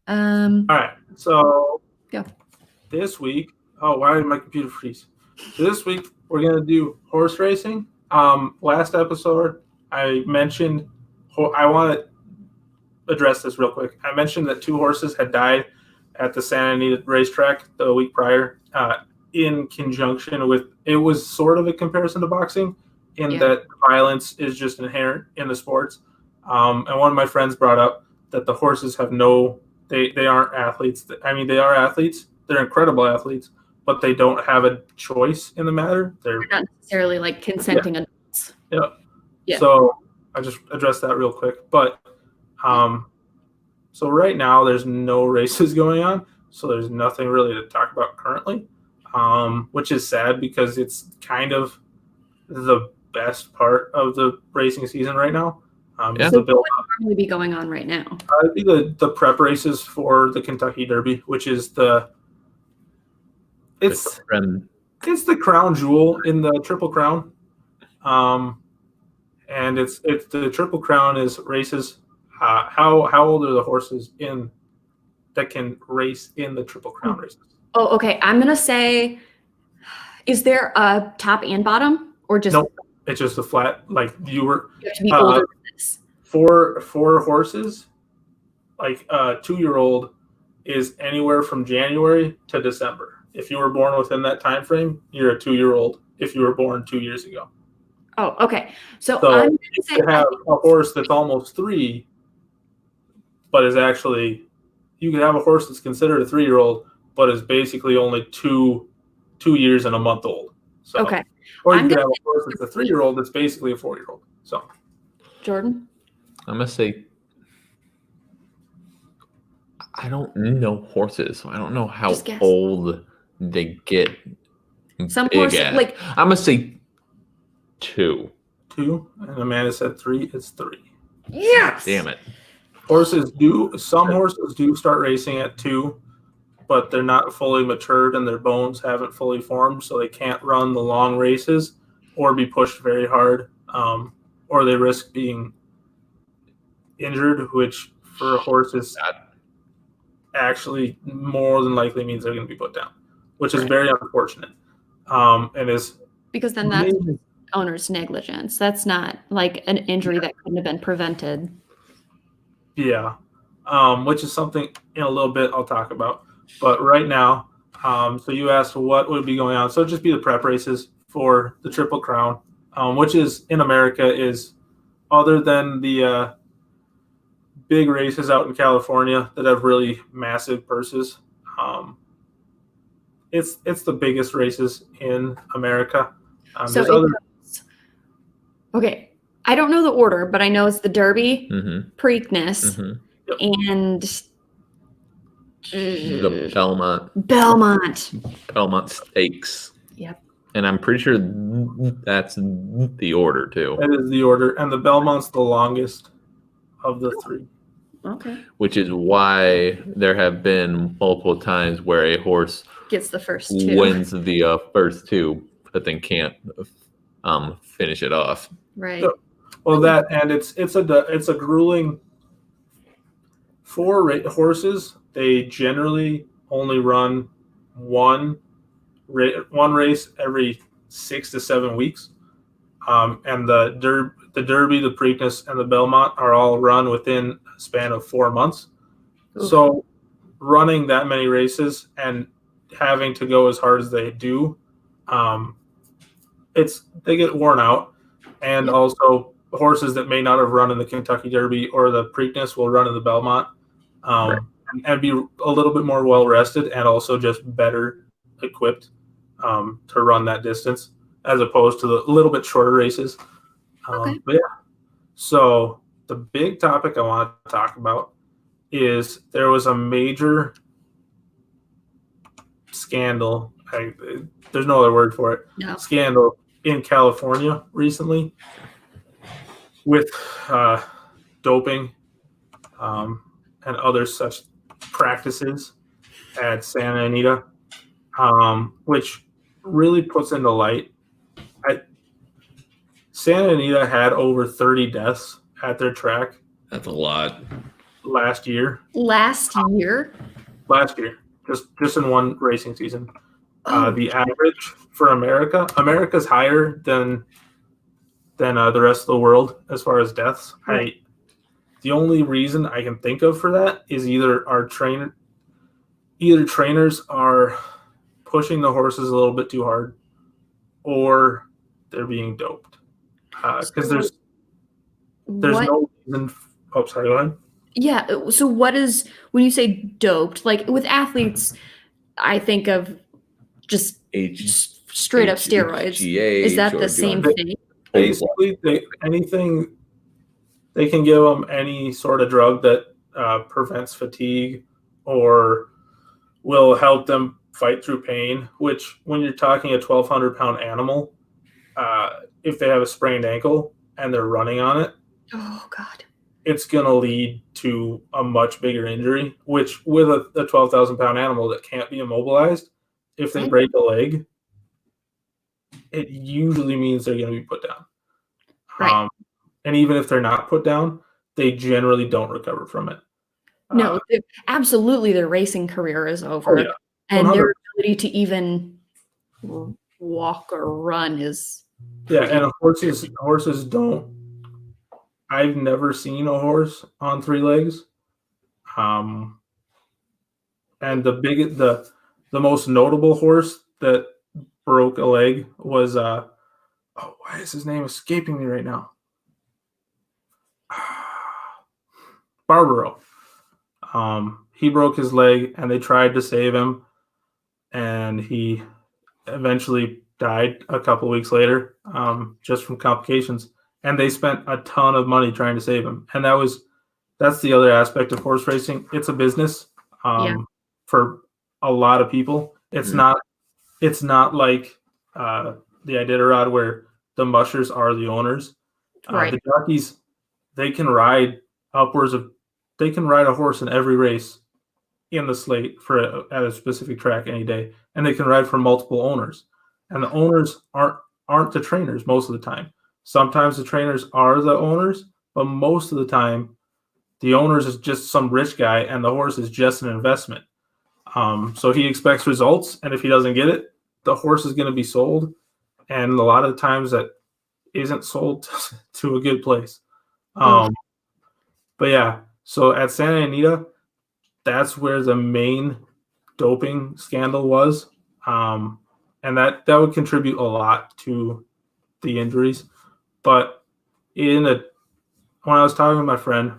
All right. So go. This week, why did my computer freeze? So this week, we're going to do horse racing. Last episode, I mentioned, I want to address this real quick. I mentioned that 2 horses had died at the Santa Anita racetrack the week prior in conjunction with, it was sort of a comparison to boxing in that violence is just inherent in the sports. And one of my friends brought up that the horses have they aren't athletes. I mean, they are athletes. They're incredible athletes, but they don't have a choice in the matter. They're not necessarily like consenting adults. Yeah. So I just addressed that real quick. But so right now there's no races going on. So there's nothing really to talk about currently, which is sad because it's kind of the best part of the racing season right now. So what would normally be going on right now? I think the prep races for the Kentucky Derby, which is it's the crown jewel in the Triple Crown, and it's the Triple Crown is races. How old are the horses that can race in the Triple Crown races? Oh, okay. I'm gonna say, is there a top and bottom, or just? Nope. It's just a flat. Like you have to be older than this. For horses, like a 2-year-old is anywhere from January to December. If you were born within that time frame, you're a 2-year-old. If you were born 2 years ago. Oh, okay. So I'm you gonna say could have a horse that's almost 3, but is actually you could have a horse that's considered a 3-year-old, but is basically only two years and a month old. So, okay. Or you could have a horse that's a 3-year-old that's basically a 4-year-old. So, Jordan, I'm gonna say I don't know horses, so I don't know how old they get. Some horses like I'm gonna say 2. 2, and Amanda said 3. It's 3. Yes. Damn it. Some horses do start racing at 2, but they're not fully matured and their bones haven't fully formed, so they can't run the long races or be pushed very hard, or they risk being injured, which for a horse is actually more than likely means they're going to be put down, which is very unfortunate. And is because then that's owner's negligence. That's not like an injury that couldn't have been prevented. Yeah, which is something in a little bit I'll talk about. But right now, so you asked what would be going on. So it'd just be the prep races for the Triple Crown, which is in America is other than the big races out in California that have really massive purses. It's the biggest races in America. Okay, I don't know the order, but I know it's the Derby, Preakness, and the Belmont Stakes. Yep. And I'm pretty sure that's the order too. That is the order, and the Belmont's the longest of the 3. Okay. Which is why there have been multiple times where a horse gets the first 2, wins the first 2, but then can't finish it off. Right. Well, that and it's a grueling. For horses, they generally only run one race every 6 to 7 weeks, and the Derby, the Preakness, and the Belmont are all run within a span of 4 months. Oof. So, running that many races and having to go as hard as they do, they get worn out, and also horses that may not have run in the Kentucky Derby or the Preakness will run in the Belmont. And be a little bit more well rested and also just better equipped. to run that distance, as opposed to the little bit shorter races. Okay. But yeah, so the big topic I want to talk about is there was a major scandal. There's no other word for it. No. Scandal in California recently with doping and other such practices at Santa Anita, which really puts into light. Santa Anita had over 30 deaths at their track. That's a lot. Last year, Just in one racing season. Oh. The average for America's higher than the rest of the world as far as deaths. Right. The only reason I can think of for that is either trainers are pushing the horses a little bit too hard, or they're being doped. Because there's no reason. Oh, sorry. Go ahead. Yeah. So what is, when you say doped, like with athletes, I think of just straight up steroids. Is that the same thing? Basically, they can give them any sort of drug that prevents fatigue or will help them fight through pain, which when you're talking a 1,200-pound animal, if they have a sprained ankle and they're running on it, oh God, it's going to lead to a much bigger injury, which with a 12,000-pound animal that can't be immobilized, if they break a leg, it usually means they're going to be put down. Right. And even if they're not put down, they generally don't recover from it. No, absolutely their racing career is over. Oh, yeah. And their ability to even walk or run is... Yeah, and horses don't... I've never seen a horse on 3 legs. And the most notable horse that broke a leg was why is his name escaping me right now? Barbaro. He broke his leg and they tried to save him, and he eventually died a couple weeks later, just from complications. And they spent a ton of money trying to save him. And that's the other aspect of horse racing. It's a business for a lot of people. It's not like the Iditarod where the mushers are the owners. Right. The jockeys, they can ride a horse in every race in the slate at a specific track any day, and they can ride for multiple owners. And the owners aren't the trainers most of the time. Sometimes the trainers are the owners, but most of the time, the owners is just some rich guy, and the horse is just an investment. So he expects results, and if he doesn't get it, the horse is going to be sold, and a lot of the times that isn't sold to a good place. But yeah, so at Santa Anita, that's where the main doping scandal was, and that would contribute a lot to the injuries. But when I was talking with my friend,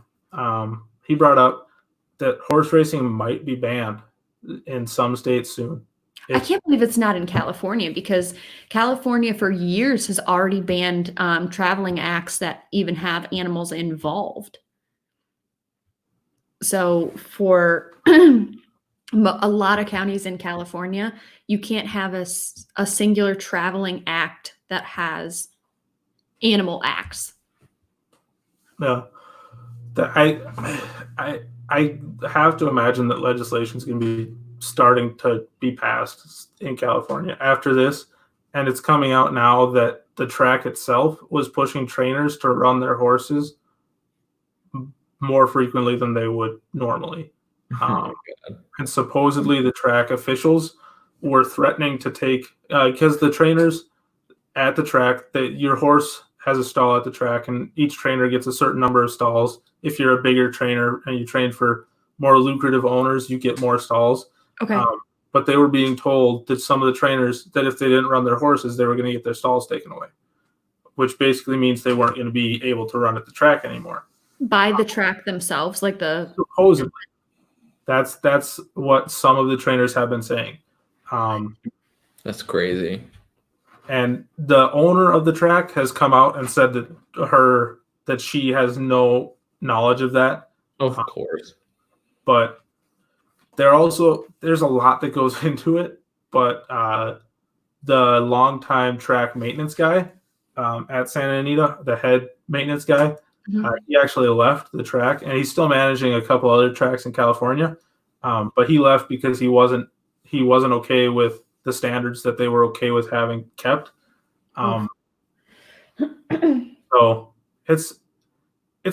he brought up that horse racing might be banned in some states soon. I can't believe it's not in California, because California for years has already banned traveling acts that even have animals involved. So for a lot of counties in California, you can't have a singular traveling act that has animal acts. Yeah. I have to imagine that legislation is going to be starting to be passed in California after this, and it's coming out now that the track itself was pushing trainers to run their horses more frequently than they would normally. And supposedly the track officials were threatening to take, because the trainers at the track, that your horse has a stall at the track, and each trainer gets a certain number of stalls. If you're a bigger trainer and you train for more lucrative owners, you get more stalls. Okay. But they were being told that some of the trainers, that if they didn't run their horses, they were going to get their stalls taken away, which basically means they weren't going to be able to run at the track anymore. By the track themselves, like the... Supposedly. That's what some of the trainers have been saying. That's crazy. And the owner of the track has come out and said that she has no knowledge of that. Of course. But there's a lot that goes into it. But the longtime track maintenance guy at Santa Anita, the head maintenance guy, he actually left the track, and he's still managing a couple other tracks in California. But he left because he wasn't okay with the standards that they were okay with having kept. So it's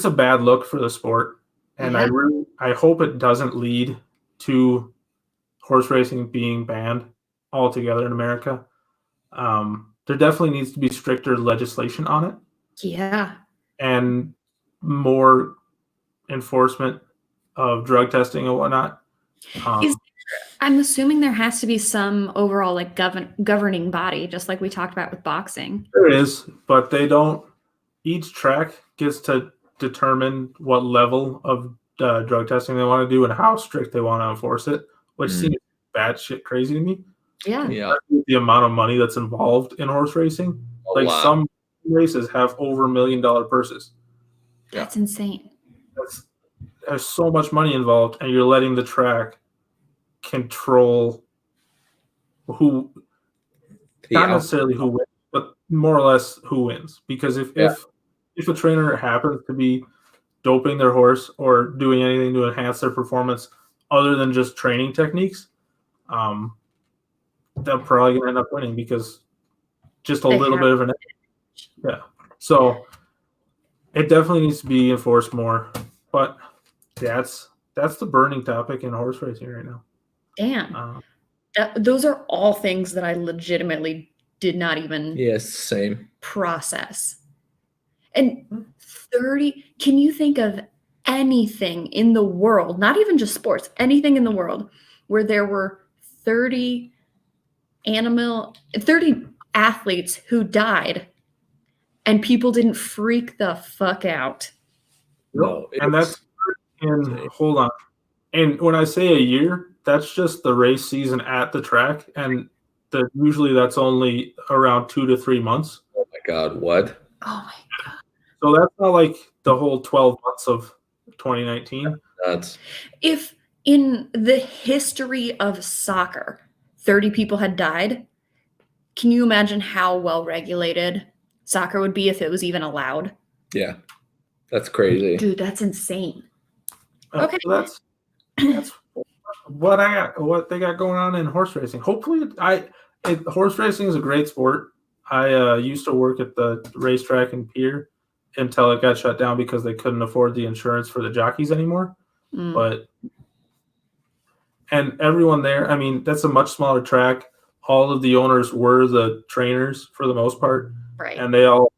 a bad look for the sport, and I hope it doesn't lead to horse racing being banned altogether in America. There definitely needs to be stricter legislation on it. Yeah. And more enforcement of drug testing and whatnot. I'm assuming there has to be some overall like governing body, just like we talked about with boxing. There is, but they don't. Each track gets to determine what level of drug testing they want to do and how strict they want to enforce it, which seems batshit crazy to me. Yeah. The amount of money that's involved in horse racing, some races have over $1 million purses. That's insane. There's so much money involved, and you're letting the track control who, not necessarily who wins, but more or less who wins. Because if a trainer happens to be doping their horse or doing anything to enhance their performance other than just training techniques, they're probably going to end up winning because just a little bit of an edge. Yeah. So it definitely needs to be enforced more. But that's the burning topic in horse racing right now. Damn. Those are all things that I legitimately did not even process. And 30, can you think of anything in the world, not even just sports, anything in the world where there were 30 athletes who died and people didn't freak the fuck out? No, and hold on. And when I say a year, that's just the race season at the track, and usually that's only around 2 to 3 months. Oh my God, what? Oh my God. So that's not like the whole 12 months of 2019. If in the history of soccer, 30 people had died, can you imagine how well regulated soccer would be if it was even allowed? Yeah, that's crazy. Dude, that's insane. Okay. So that's what they got going on in horse racing. Hopefully, horse racing is a great sport. I used to work at the racetrack in Pierre until it got shut down because they couldn't afford the insurance for the jockeys anymore. And everyone there, I mean, that's a much smaller track. All of the owners were the trainers for the most part. Right. And they all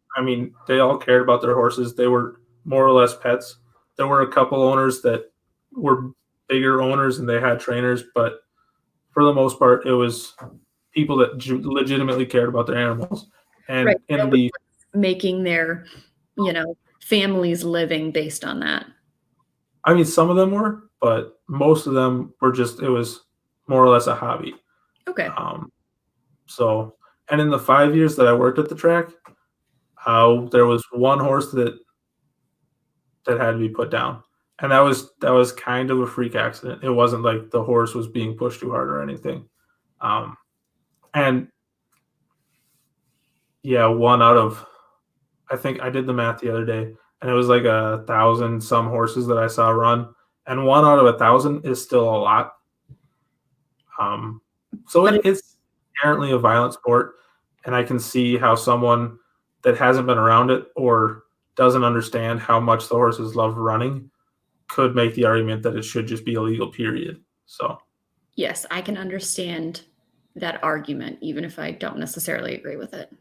cared about their horses. They were more or less pets. There were a couple owners that were bigger owners and they had trainers, but for the most part, it was people that legitimately cared about their animals. And making their, families living based on that. I mean, some of them were, but most of them were it was more or less a hobby. Okay. So, and in the 5 years that I worked at the track, there was one horse that had to be put down. And that was kind of a freak accident. It wasn't like the horse was being pushed too hard or anything. And yeah, one out of, I think I did the math the other day, and it was like 1,000 some horses that I saw run, and 1 out of 1,000 is still a lot. So it's inherently a violent sport, and I can see how someone that hasn't been around it or doesn't understand how much the horses love running could make the argument that it should just be illegal, period. So yes, I can understand that argument, even if I don't necessarily agree with it.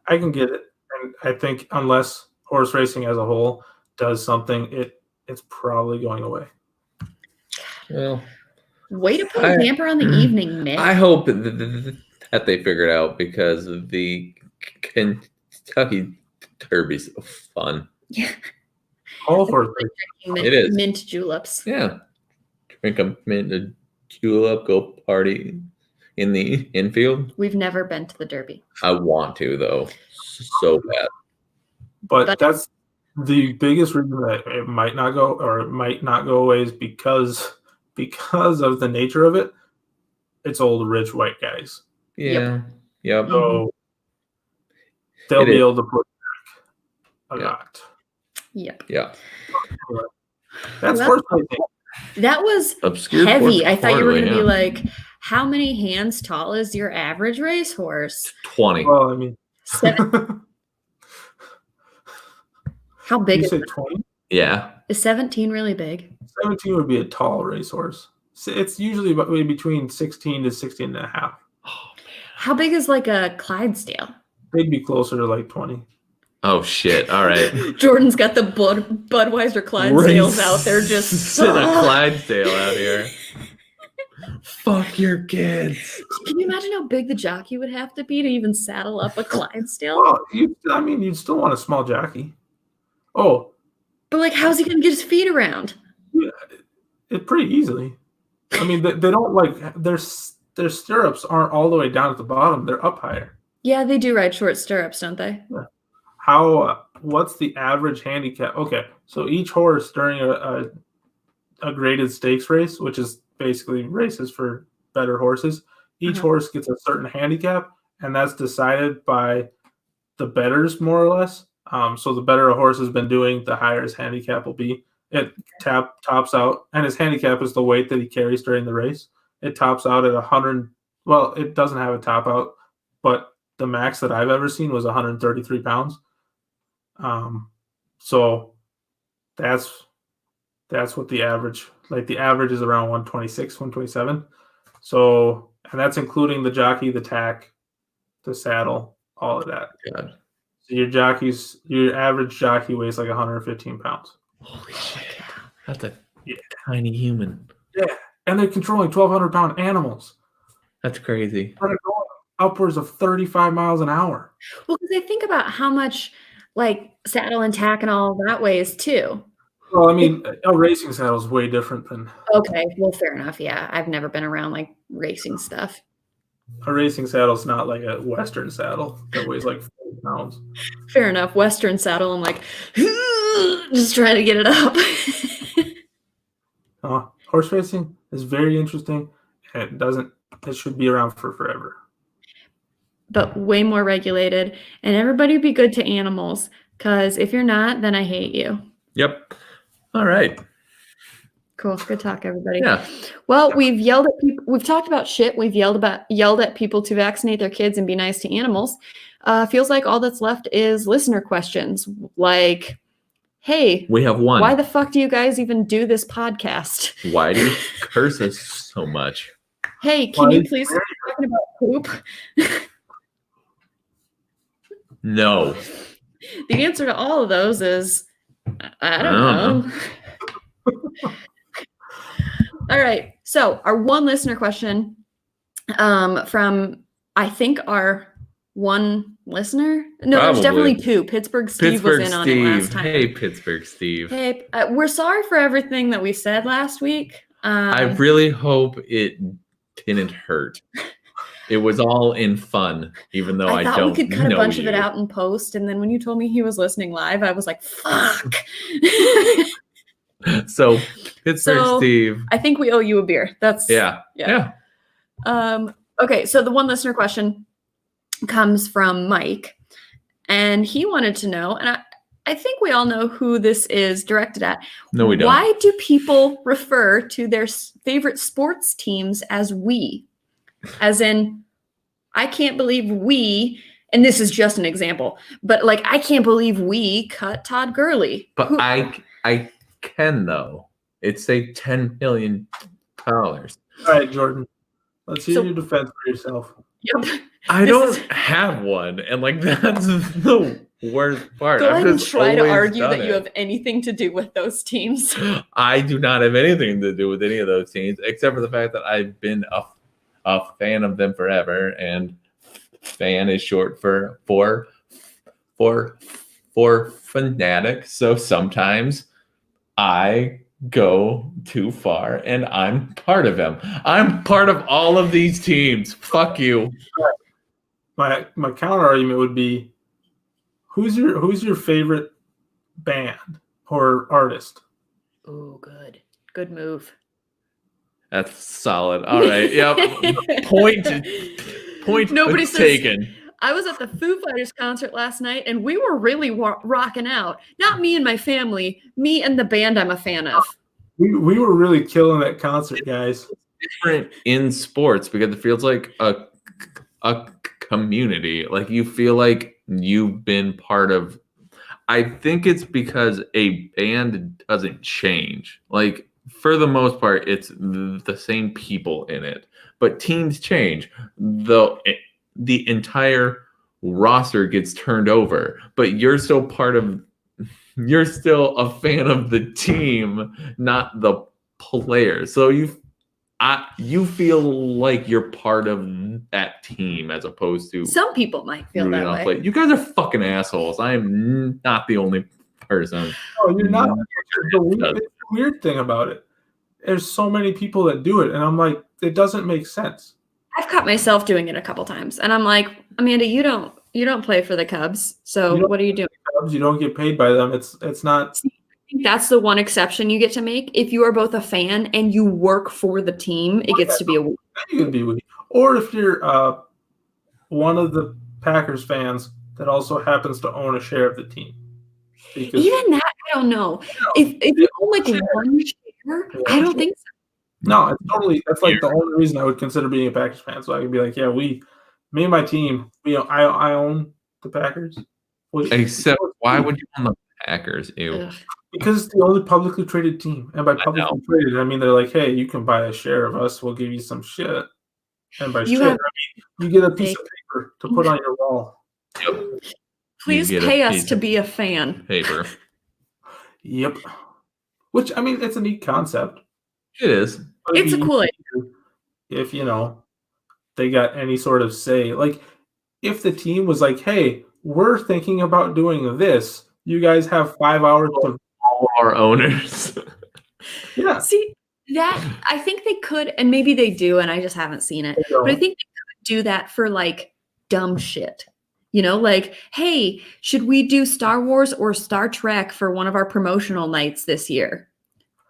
I can get it. And I think unless horse racing as a whole does something, it's probably going away. Well, way to put a damper on the evening, Nick. I hope that they figure it out because the Kentucky Derby's so fun. Yeah. All horse racing. It is. Mint juleps. Yeah. Drink a mint julep, go party. in the infield. We've never been to the Derby. I want to though, so bad. But that's the biggest reason that it might not go away is because of the nature of it. It's old rich white guys. Yeah. Yep. So they'll be able to put back a lot. Yep. Yeah. That's horseplay thing. That was Obscure heavy. I thought you were going to yeah. be like, how many hands tall is your average racehorse? 20. Well, I mean, 7. How big you is said it? 20? Yeah. Is 17 really big? 17 would be a tall racehorse. It's usually between 16 to 16 and a half. How big is like a Clydesdale? They'd be closer to like 20. Oh shit! All right. Jordan's got the Budweiser Clydesdales out there just a Clydesdale out here. Fuck your kids. Can you imagine how big the jockey would have to be to even saddle up a Clydesdale? Well, you'd still want a small jockey. Oh. But like, how's he gonna get his feet around? Yeah, it pretty easily. I mean, they don't like their stirrups aren't all the way down at the bottom; they're up higher. Yeah, they do ride short stirrups, don't they? Yeah. What's the average handicap? Okay, so each horse during a graded stakes race, which is basically races for better horses, each horse gets a certain handicap, and that's decided by the bettors more or less. So the better a horse has been doing, the higher his handicap will be. It tops out, and his handicap is the weight that he carries during the race. It tops out at 100. Well, it doesn't have a top out, but the max that I've ever seen was 133 pounds. So that's what the average, like the average is around 126, 127. So, and that's including the jockey, the tack, the saddle, all of that. God. So your average jockey weighs like 115 pounds. Holy shit. That's a tiny human. Yeah. And they're controlling 1,200 pound animals. That's crazy. They're going upwards of 35 miles an hour. Well, because I think about how much like saddle and tack and all that weighs too. Well, I mean, a racing saddle is way different than. Okay, well, fair enough. Yeah, I've never been around like racing stuff. A racing saddle is not like a Western saddle that weighs like 40 pounds. Fair enough. Western saddle, I'm like, just trying to get it up. Horse racing is very interesting. It should be around for forever. But way more regulated, and everybody be good to animals, because if you're not, then I hate you. Yep. All right. Cool. Good talk, everybody. Yeah. Well, we've yelled at people. We've talked about shit. We've yelled at people to vaccinate their kids and be nice to animals. Feels like all that's left is listener questions. Like, hey, we have one. Why the fuck do you guys even do this podcast? Why do you curse us so much? Hey, can you please stop talking about poop? No. The answer to all of those is I don't know. All right. So our one listener question from, I think, our one listener. No, Probably. There's definitely two. Pittsburgh Steve was in on it last time. Hey, Pittsburgh Steve. Hey, we're sorry for everything that we said last week. I really hope it didn't hurt. It was all in fun, even though I thought don't we could cut know a bunch you. of it out in post. And then when you told me he was listening live, I was like, fuck. So, Pittsburgh Steve. I think we owe you a beer. That's yeah. Okay, so the one listener question comes from Mike, and he wanted to know, and I think we all know who this is directed at. No, we don't. Why do people refer to their favorite sports teams as we? As in, I can't believe we, and this is just an example, but like, I can't believe we cut Todd Gurley. But I can, though. It's a $10 million. All right, Jordan. Let's hear your defense for yourself. Yep. I don't have one, and like that's the worst part. Go ahead and just try to always argue done that you it. have anything to do with those teams. I do not have anything to do with any of those teams, except for the fact that I've been a fan of them forever, and fan is short for fanatic. So sometimes I go too far, and I'm part of them. I'm part of all of these teams. Fuck you. My counter argument would be, who's your favorite band or artist? Ooh, good move. That's solid. All right. Yep. Point Nobody says, taken. I was at the Foo Fighters concert last night, and we were really rocking out. Not me and my family, me and the band I'm a fan of. We were really killing that concert, guys. Different in sports because it feels like a community. Like you feel like you've been part of. I think it's because a band doesn't change. Like for the most part, it's the same people in it, but teams change. The entire roster gets turned over, but you're still a fan of the team, not the players. So you feel like you're part of that team as opposed to some people might feel that way. You guys are fucking assholes. I am not the only person. Oh, you're not. The weird thing about it, there's so many people that do it, and I'm like, it doesn't make sense. I've caught myself doing it a couple times, and I'm like, Amanda, you don't play for the Cubs, so what are you doing? Cubs, you don't get paid by them. It's not. I think that's the one exception you get to make. If you are both a fan and you work for the team, it gets to be a. You can be with, or if you're one of the Packers fans that also happens to own a share of the team. Even that, I don't know. If you own like one share, I don't think so. No, it's totally. That's like the only reason I would consider being a Packers fan. So I could be like, yeah, me and my team, I own the Packers. Except, why would you own the Packers? Ew. Because it's the only publicly traded team, and by publicly traded, I mean they're like, hey, you can buy a share of us. We'll give you some shit, and by shit, I mean you get a piece of paper to put on your wall. Yep. Please pay us to be a fan. Paper. Yep. Which, I mean, it's a neat concept. It is. It's a cool idea. If, they got any sort of say. Like, if the team was like, hey, we're thinking about doing this, you guys have 5 hours to... All our owners. Yeah. See, that, I think they could, and maybe they do, and I just haven't seen it. But I think they could do that for, like, dumb shit. Like, hey, should we do Star Wars or Star Trek for one of our promotional nights this year?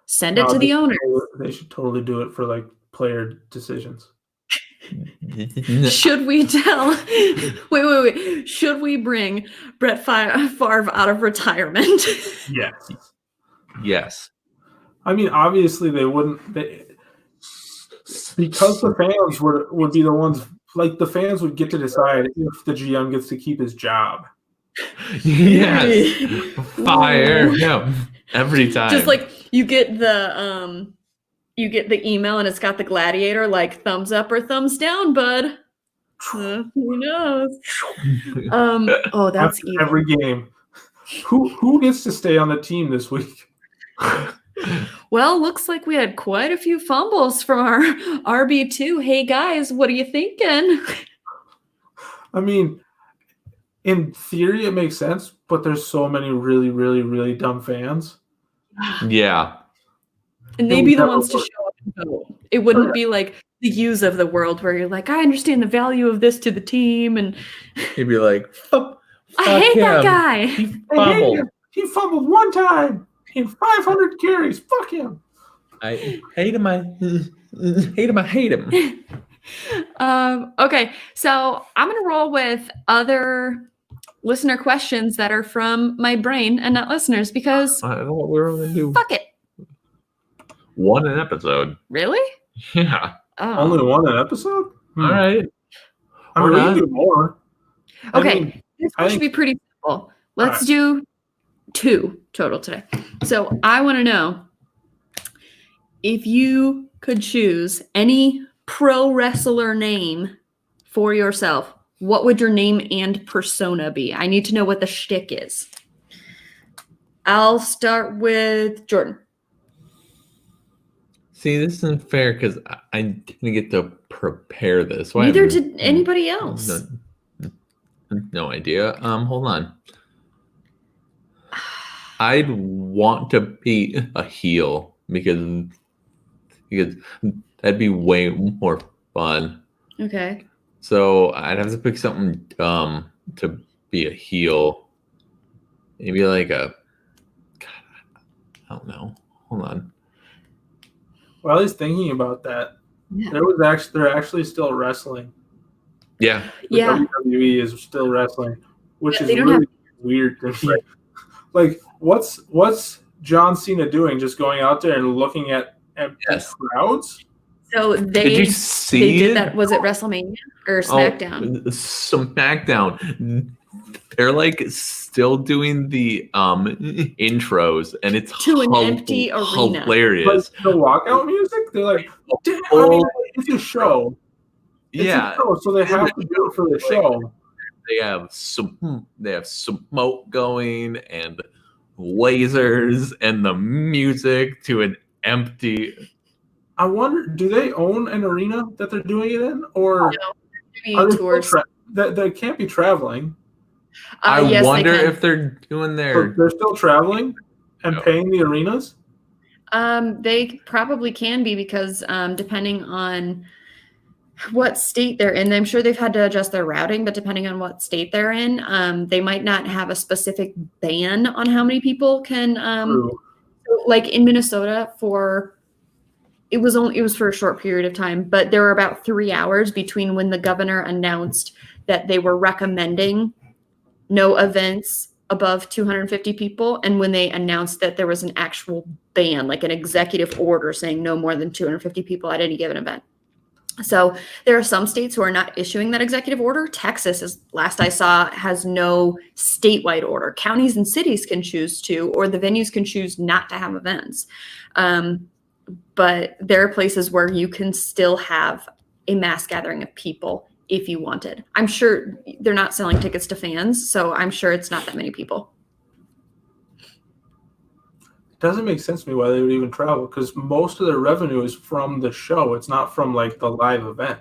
Send it to the owners. They should totally do it for like player decisions. Should we tell? Wait. Should we bring Brett Favre out of retirement? Yes. Yes. I mean, obviously they wouldn't. Because the fans would be the ones. Like the fans would get to decide if the GM gets to keep his job. Yes. Fire him every time. Just like you get the email and it's got the gladiator like thumbs up or thumbs down, bud. Who knows? Oh, that's evil. Every game. Who gets to stay on the team this week? Well, looks like we had quite a few fumbles from our RB2. Hey, guys, what are you thinking? I mean, in theory, it makes sense, but there's so many really, really, really dumb fans. Yeah. And they'd be the ones to show up and vote. It wouldn't be like the U's of the world where you're like, I understand the value of this to the team. And he'd be like, I hate that guy. He fumbled one time. In 500 carries. Fuck him. I hate him. I hate him. Okay, so I'm going to roll with other listener questions that are from my brain and not listeners because I don't know what we're going to do. Fuck it. One an episode. Really? Yeah. Oh. Only one an episode? All right. I mean, we can do more. Okay, this should be pretty simple. Let's do 2 total today. So I want to know if you could choose any pro wrestler name for yourself, what would your name and persona be? I need to know what the shtick is. I'll start with Jordan. See, this isn't fair because I didn't get to prepare this. Neither did anybody else. No idea. Hold on. I'd want to be a heel because that'd be way more fun. Okay. So I'd have to pick something dumb to be a heel. Maybe like a, God, I don't know. Hold on. While he's thinking about that, Yeah. they're actually still wrestling. Yeah. The Yeah. WWE is still wrestling, which Yeah, is they don't really weird to me. Like, what's John Cena doing? Just going out there and looking at empty crowds? So Did you see they did it? that. Was it WrestleMania or SmackDown? SmackDown. They're like still doing the intros, and it's To an empty arena. hilarious. Like the walkout music? They're like, I mean, it's a show. It's a show, so they have to do it for the show. They have smoke going and lasers and the music to an empty. I wonder, do they own an arena that they're doing it in, or Maybe tours. they can't be traveling? I yes, wonder they can. if they're doing their. They're still traveling and paying the arenas. They probably can be because depending on what state they're in, I'm sure they've had to adjust their routing, but depending on what state they're in, they might not have a specific ban on how many people can. Like in Minnesota, it was for a short period of time, but there were about 3 hours between when the governor announced that they were recommending no events above 250 people, and when they announced that there was an actual ban, like an executive order saying no more than 250 people at any given event. So there are some states who are not issuing that executive order. Texas, as last I saw, has no statewide order. Counties and cities can choose to, or the venues can choose not to have events. But there are places where you can still have a mass gathering of people if you wanted. I'm sure they're not selling tickets to fans, so I'm sure it's not that many people. It doesn't make sense to me why they would even travel, because most of their revenue is from the show. It's not from like the live event.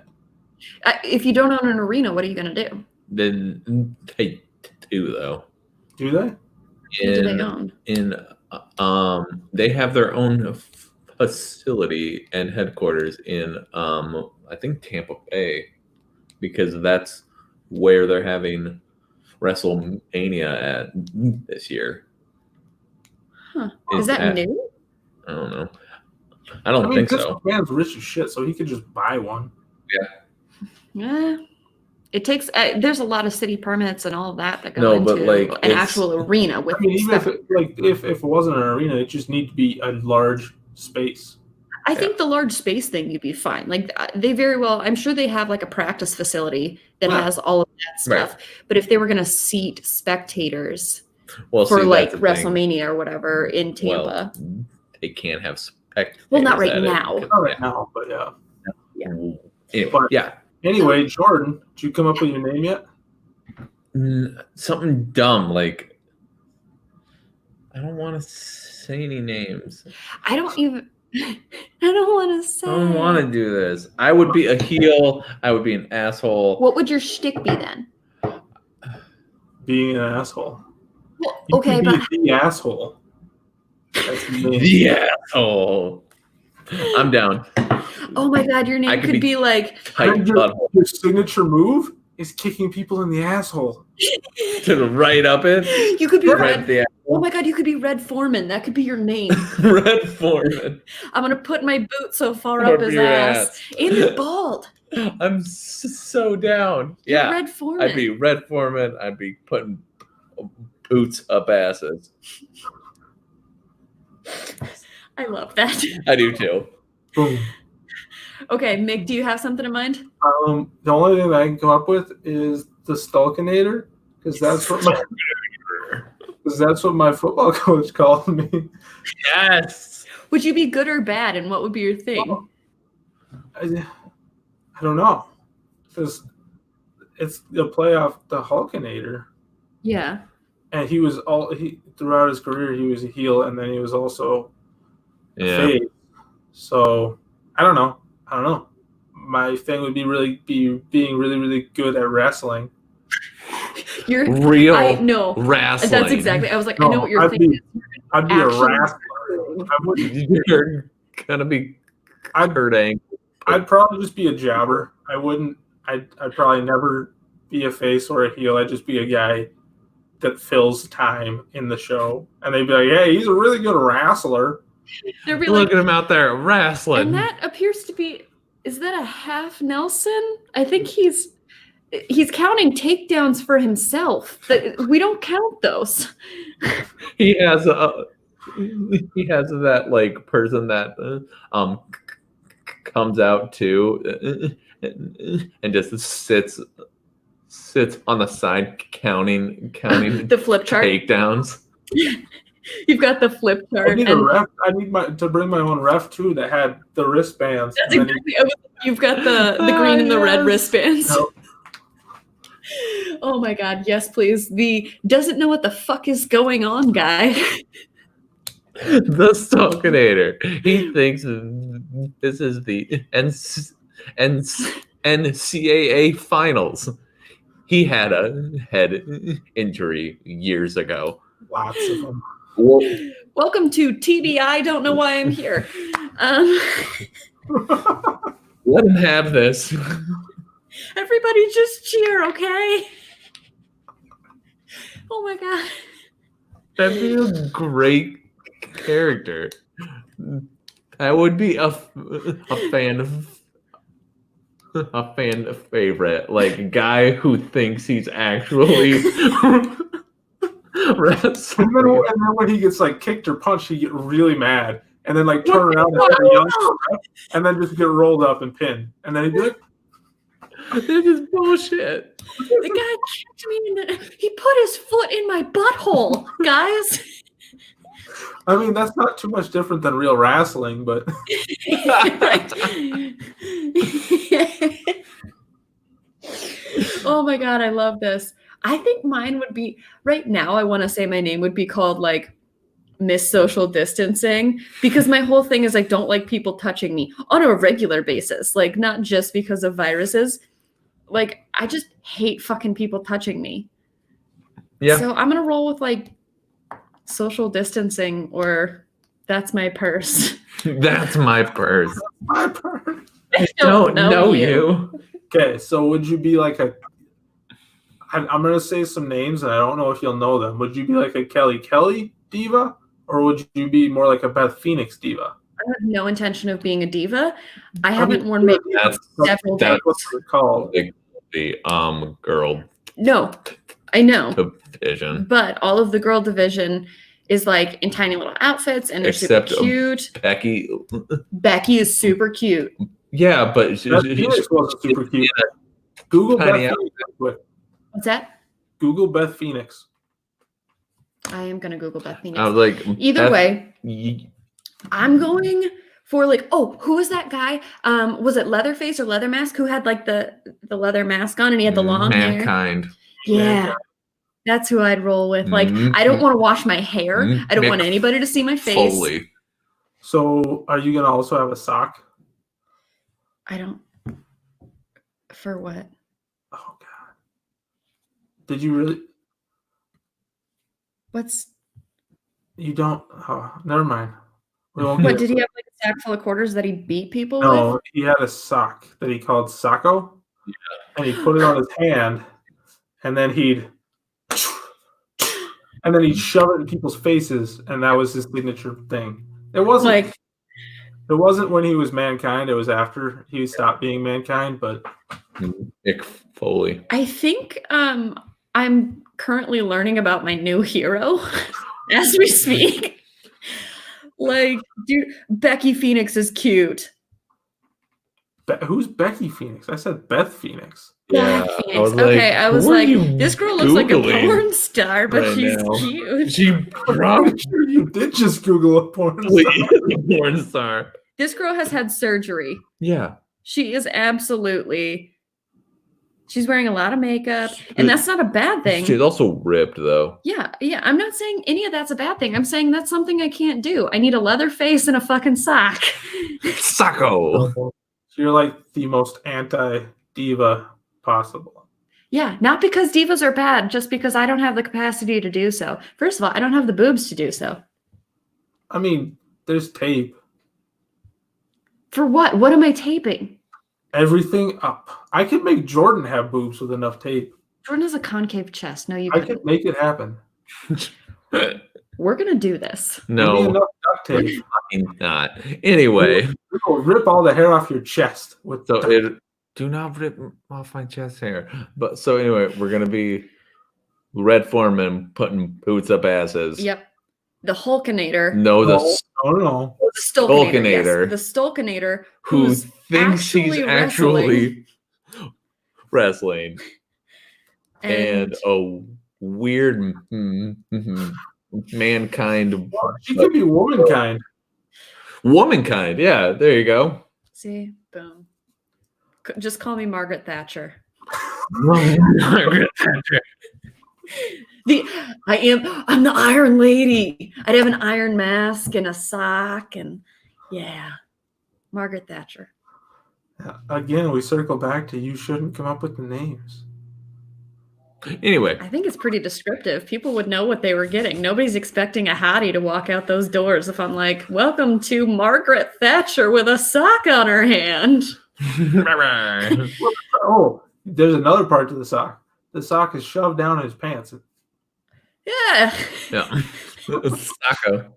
If you don't own an arena, what are you going to do? Then they do though. Do they? What do they own? They have their own facility and headquarters in I think Tampa Bay, because that's where they're having WrestleMania at this year. Huh. Is that new? I don't know. I don't think so. Man's rich as shit, so he could just buy one. Yeah. It takes. There's a lot of city permits and all of that go into like an actual arena. With even if it wasn't an arena, it just need to be a large space. I think the large space thing you'd be fine. Like they very well. I'm sure they have like a practice facility that has all of that stuff. Right. But if they were going to seat spectators for like WrestleMania or whatever in Tampa, they can't have spectators. Well, not right now. Not right now, but yeah. Anyway, Jordan, did you come up with your name yet? Something dumb like. I don't want to say any names. I don't want to say. I don't want to do this. I would be a heel. I would be an asshole. What would your shtick be then? Being an asshole. Well, okay, but the asshole. That's me. The asshole. I'm down. Oh my God, your name could be like your signature move is kicking people in the asshole. To the right up it. You could be Red. Oh my God, you could be Red Foreman. That could be your name. Red Foreman. I'm gonna put my boot so far up his ass. And you're bald. I'm so down. Yeah. You're Red Foreman. I'd be Red Foreman. I'd be putting boots up asses. I love that. I do too. Boom. Okay, Mick, do you have something in mind? The only thing that I can come up with is the Stalkinator, because that's what my football coach called me. Yes. Would you be good or bad, and what would be your thing? Well, I don't know, because it's the playoff, the Hulkinator. Yeah. And throughout his career he was a heel, and then he was also a face. So I don't know. My thing would be being really, really good at wrestling. You're real wrestling. That's exactly. I was like, I know what you're thinking. I'd be a wrestler You're gonna be Kurt Angle. I'd probably just be a jabber. I'd probably never be a face or a heel. I'd just be a guy that fills time in the show. And they'd be like, hey, he's a really good wrestler. Look at him out there wrestling. And that appears to be, is that a half Nelson? I think he's counting takedowns for himself. We don't count those. He has that like person that comes out too and just sits on the side counting the flip chart takedowns. You've got the flip chart. I need a ref. I need to bring my own ref too that had the wristbands. That's exactly. You've got the green and the red wristbands. Nope. Oh my God! Yes, please. The doesn't know what the fuck is going on guy. The Stalkinator. He thinks this is the NCAA finals. He had a head injury years ago. Lots of them. Welcome to TBI. Don't know why I'm here. Let him have this. Everybody just cheer, okay? Oh my God. That'd be a great character. That would be a fan favorite, like a guy who thinks he's actually wrestling. And then when he gets like kicked or punched, he get really mad, and then like turn around and start yelling, and then just get rolled up and pinned, and then he'd be like, "This is bullshit." The guy kicked me he put his foot in my butthole, guys. I mean, that's not too much different than real wrestling, but Oh my God, I love this. I think mine would be right now. I want to say my name would be called like Miss Social Distancing, because my whole thing is like, don't like people touching me on a regular basis, like not just because of viruses. Like I just hate fucking people touching me. Yeah. So I'm gonna roll with like social distancing, or that's my purse. That's my purse. my purse. I don't know you. Okay, so would you be like I'm going to say some names, and I don't know if you'll know them. Would you be like a Kelly diva, or would you be more like a Beth Phoenix diva? I have no intention of being a diva. I haven't worn makeup several days. That's what it's called. The girl. No, I know. Division. But all of the girl division is like in tiny little outfits, and they're super cute. Becky. Becky is super cute. Yeah, but Beth Phoenix wasn't super cute. Google Beth Phoenix. What's that? Google Beth Phoenix. I am gonna Google Beth Phoenix. I was like, either way, I'm going for like, oh, who was that guy? Was it Leatherface or Leathermask who had like the leather mask on and he had the long hair? Mankind. Yeah. That's who I'd roll with. Like, I don't want to wash my hair. I don't want anybody to see my face. Foley. So, are you gonna also have a sock? I don't. For what? Oh God! Did you really? You don't. Oh, never mind. What did he have? Like a sack full of quarters that he beat people with? No, he had a sock that he called Sacco, and he put it on his hand, and then he'd shove it in people's faces, and that was his signature thing. It wasn't like. It wasn't when he was Mankind. It was after he stopped being Mankind. But Mick Foley. I think I'm currently learning about my new hero as we speak. Like, dude, Becky Phoenix is cute. Who's Becky Phoenix? I said Beth Phoenix. Yeah, Phoenix. I was like, this girl looks like a porn star, but she's cute. She probably sure you did just Google a porn star. This girl has had surgery. Yeah. She is absolutely. She's wearing a lot of makeup, and that's not a bad thing. She's also ripped, though. Yeah. I'm not saying any of that's a bad thing. I'm saying that's something I can't do. I need a leather face and a fucking sock. Sacco. So you're like the most anti-diva possible. Yeah, not because divas are bad, just because I don't have the capacity to do so. First of all, I don't have the boobs to do so. I mean, There's tape. For what? What am I taping? Everything up. I could make Jordan have boobs with enough tape. Jordan has a concave chest. No, you I couldn't. could make it happen. We're gonna do this. Give me No, enough duct tape. not. Anyway, We will rip all the hair off your chest with so duct it do not rip off my chest hair. But so anyway, we're gonna be Red Foreman putting boots up asses. Yep. The Hulkinator. No, the No. The Stolkinator. Yes, the Stolkinator who who's thinks he's actually wrestling. And a weird mankind. She could be womankind. Womankind. Yeah, there you go. see, boom. Just call me Margaret Thatcher. I'm the Iron Lady. I'd have an iron mask and a sock and yeah. Margaret Thatcher. Again, we circle back to you shouldn't come up with the names. Anyway, I think it's pretty descriptive. People would know what they were getting. Nobody's expecting a hottie to walk out those doors if I'm like, welcome to Margaret Thatcher with a sock on her hand. Oh, there's another part to the sock. The sock is shoved down his pants. Yeah. yeah. Sacco.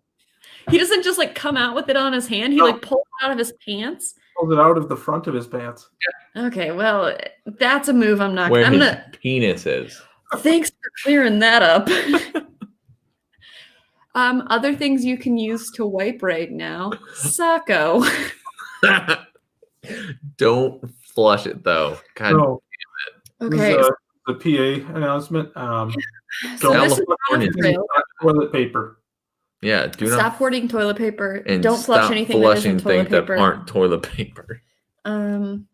He doesn't just like come out with it on his hand. He like pulls it out of his pants. Pulls it out of the front of his pants. Okay, well, that's a move I'm not Where I'm his gonna penis is. thanks for clearing that up. Other things you can use to wipe right now. Sacco. Don't flush it though. God No. Okay. This is the PA announcement. So this is California. Toilet paper. Yeah, do not stop hoarding toilet paper. and Don't flush stop anything that flushing isn't toilet things paper. that aren't toilet paper. And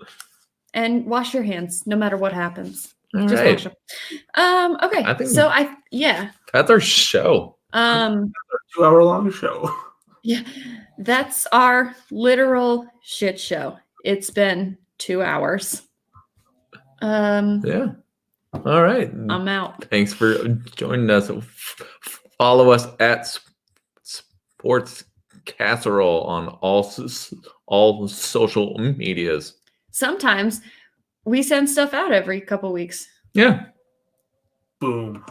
wash your hands no matter what happens. All Just right. wash them. Okay. I think- Yeah. That's our show. 2-hour-long show. Yeah. That's our literal shit show. It's been 2 hours. Yeah. All right. I'm out. Thanks for joining us. Follow us at Sports Casserole on all social medias. Sometimes we send stuff out every couple weeks. Yeah. Boom.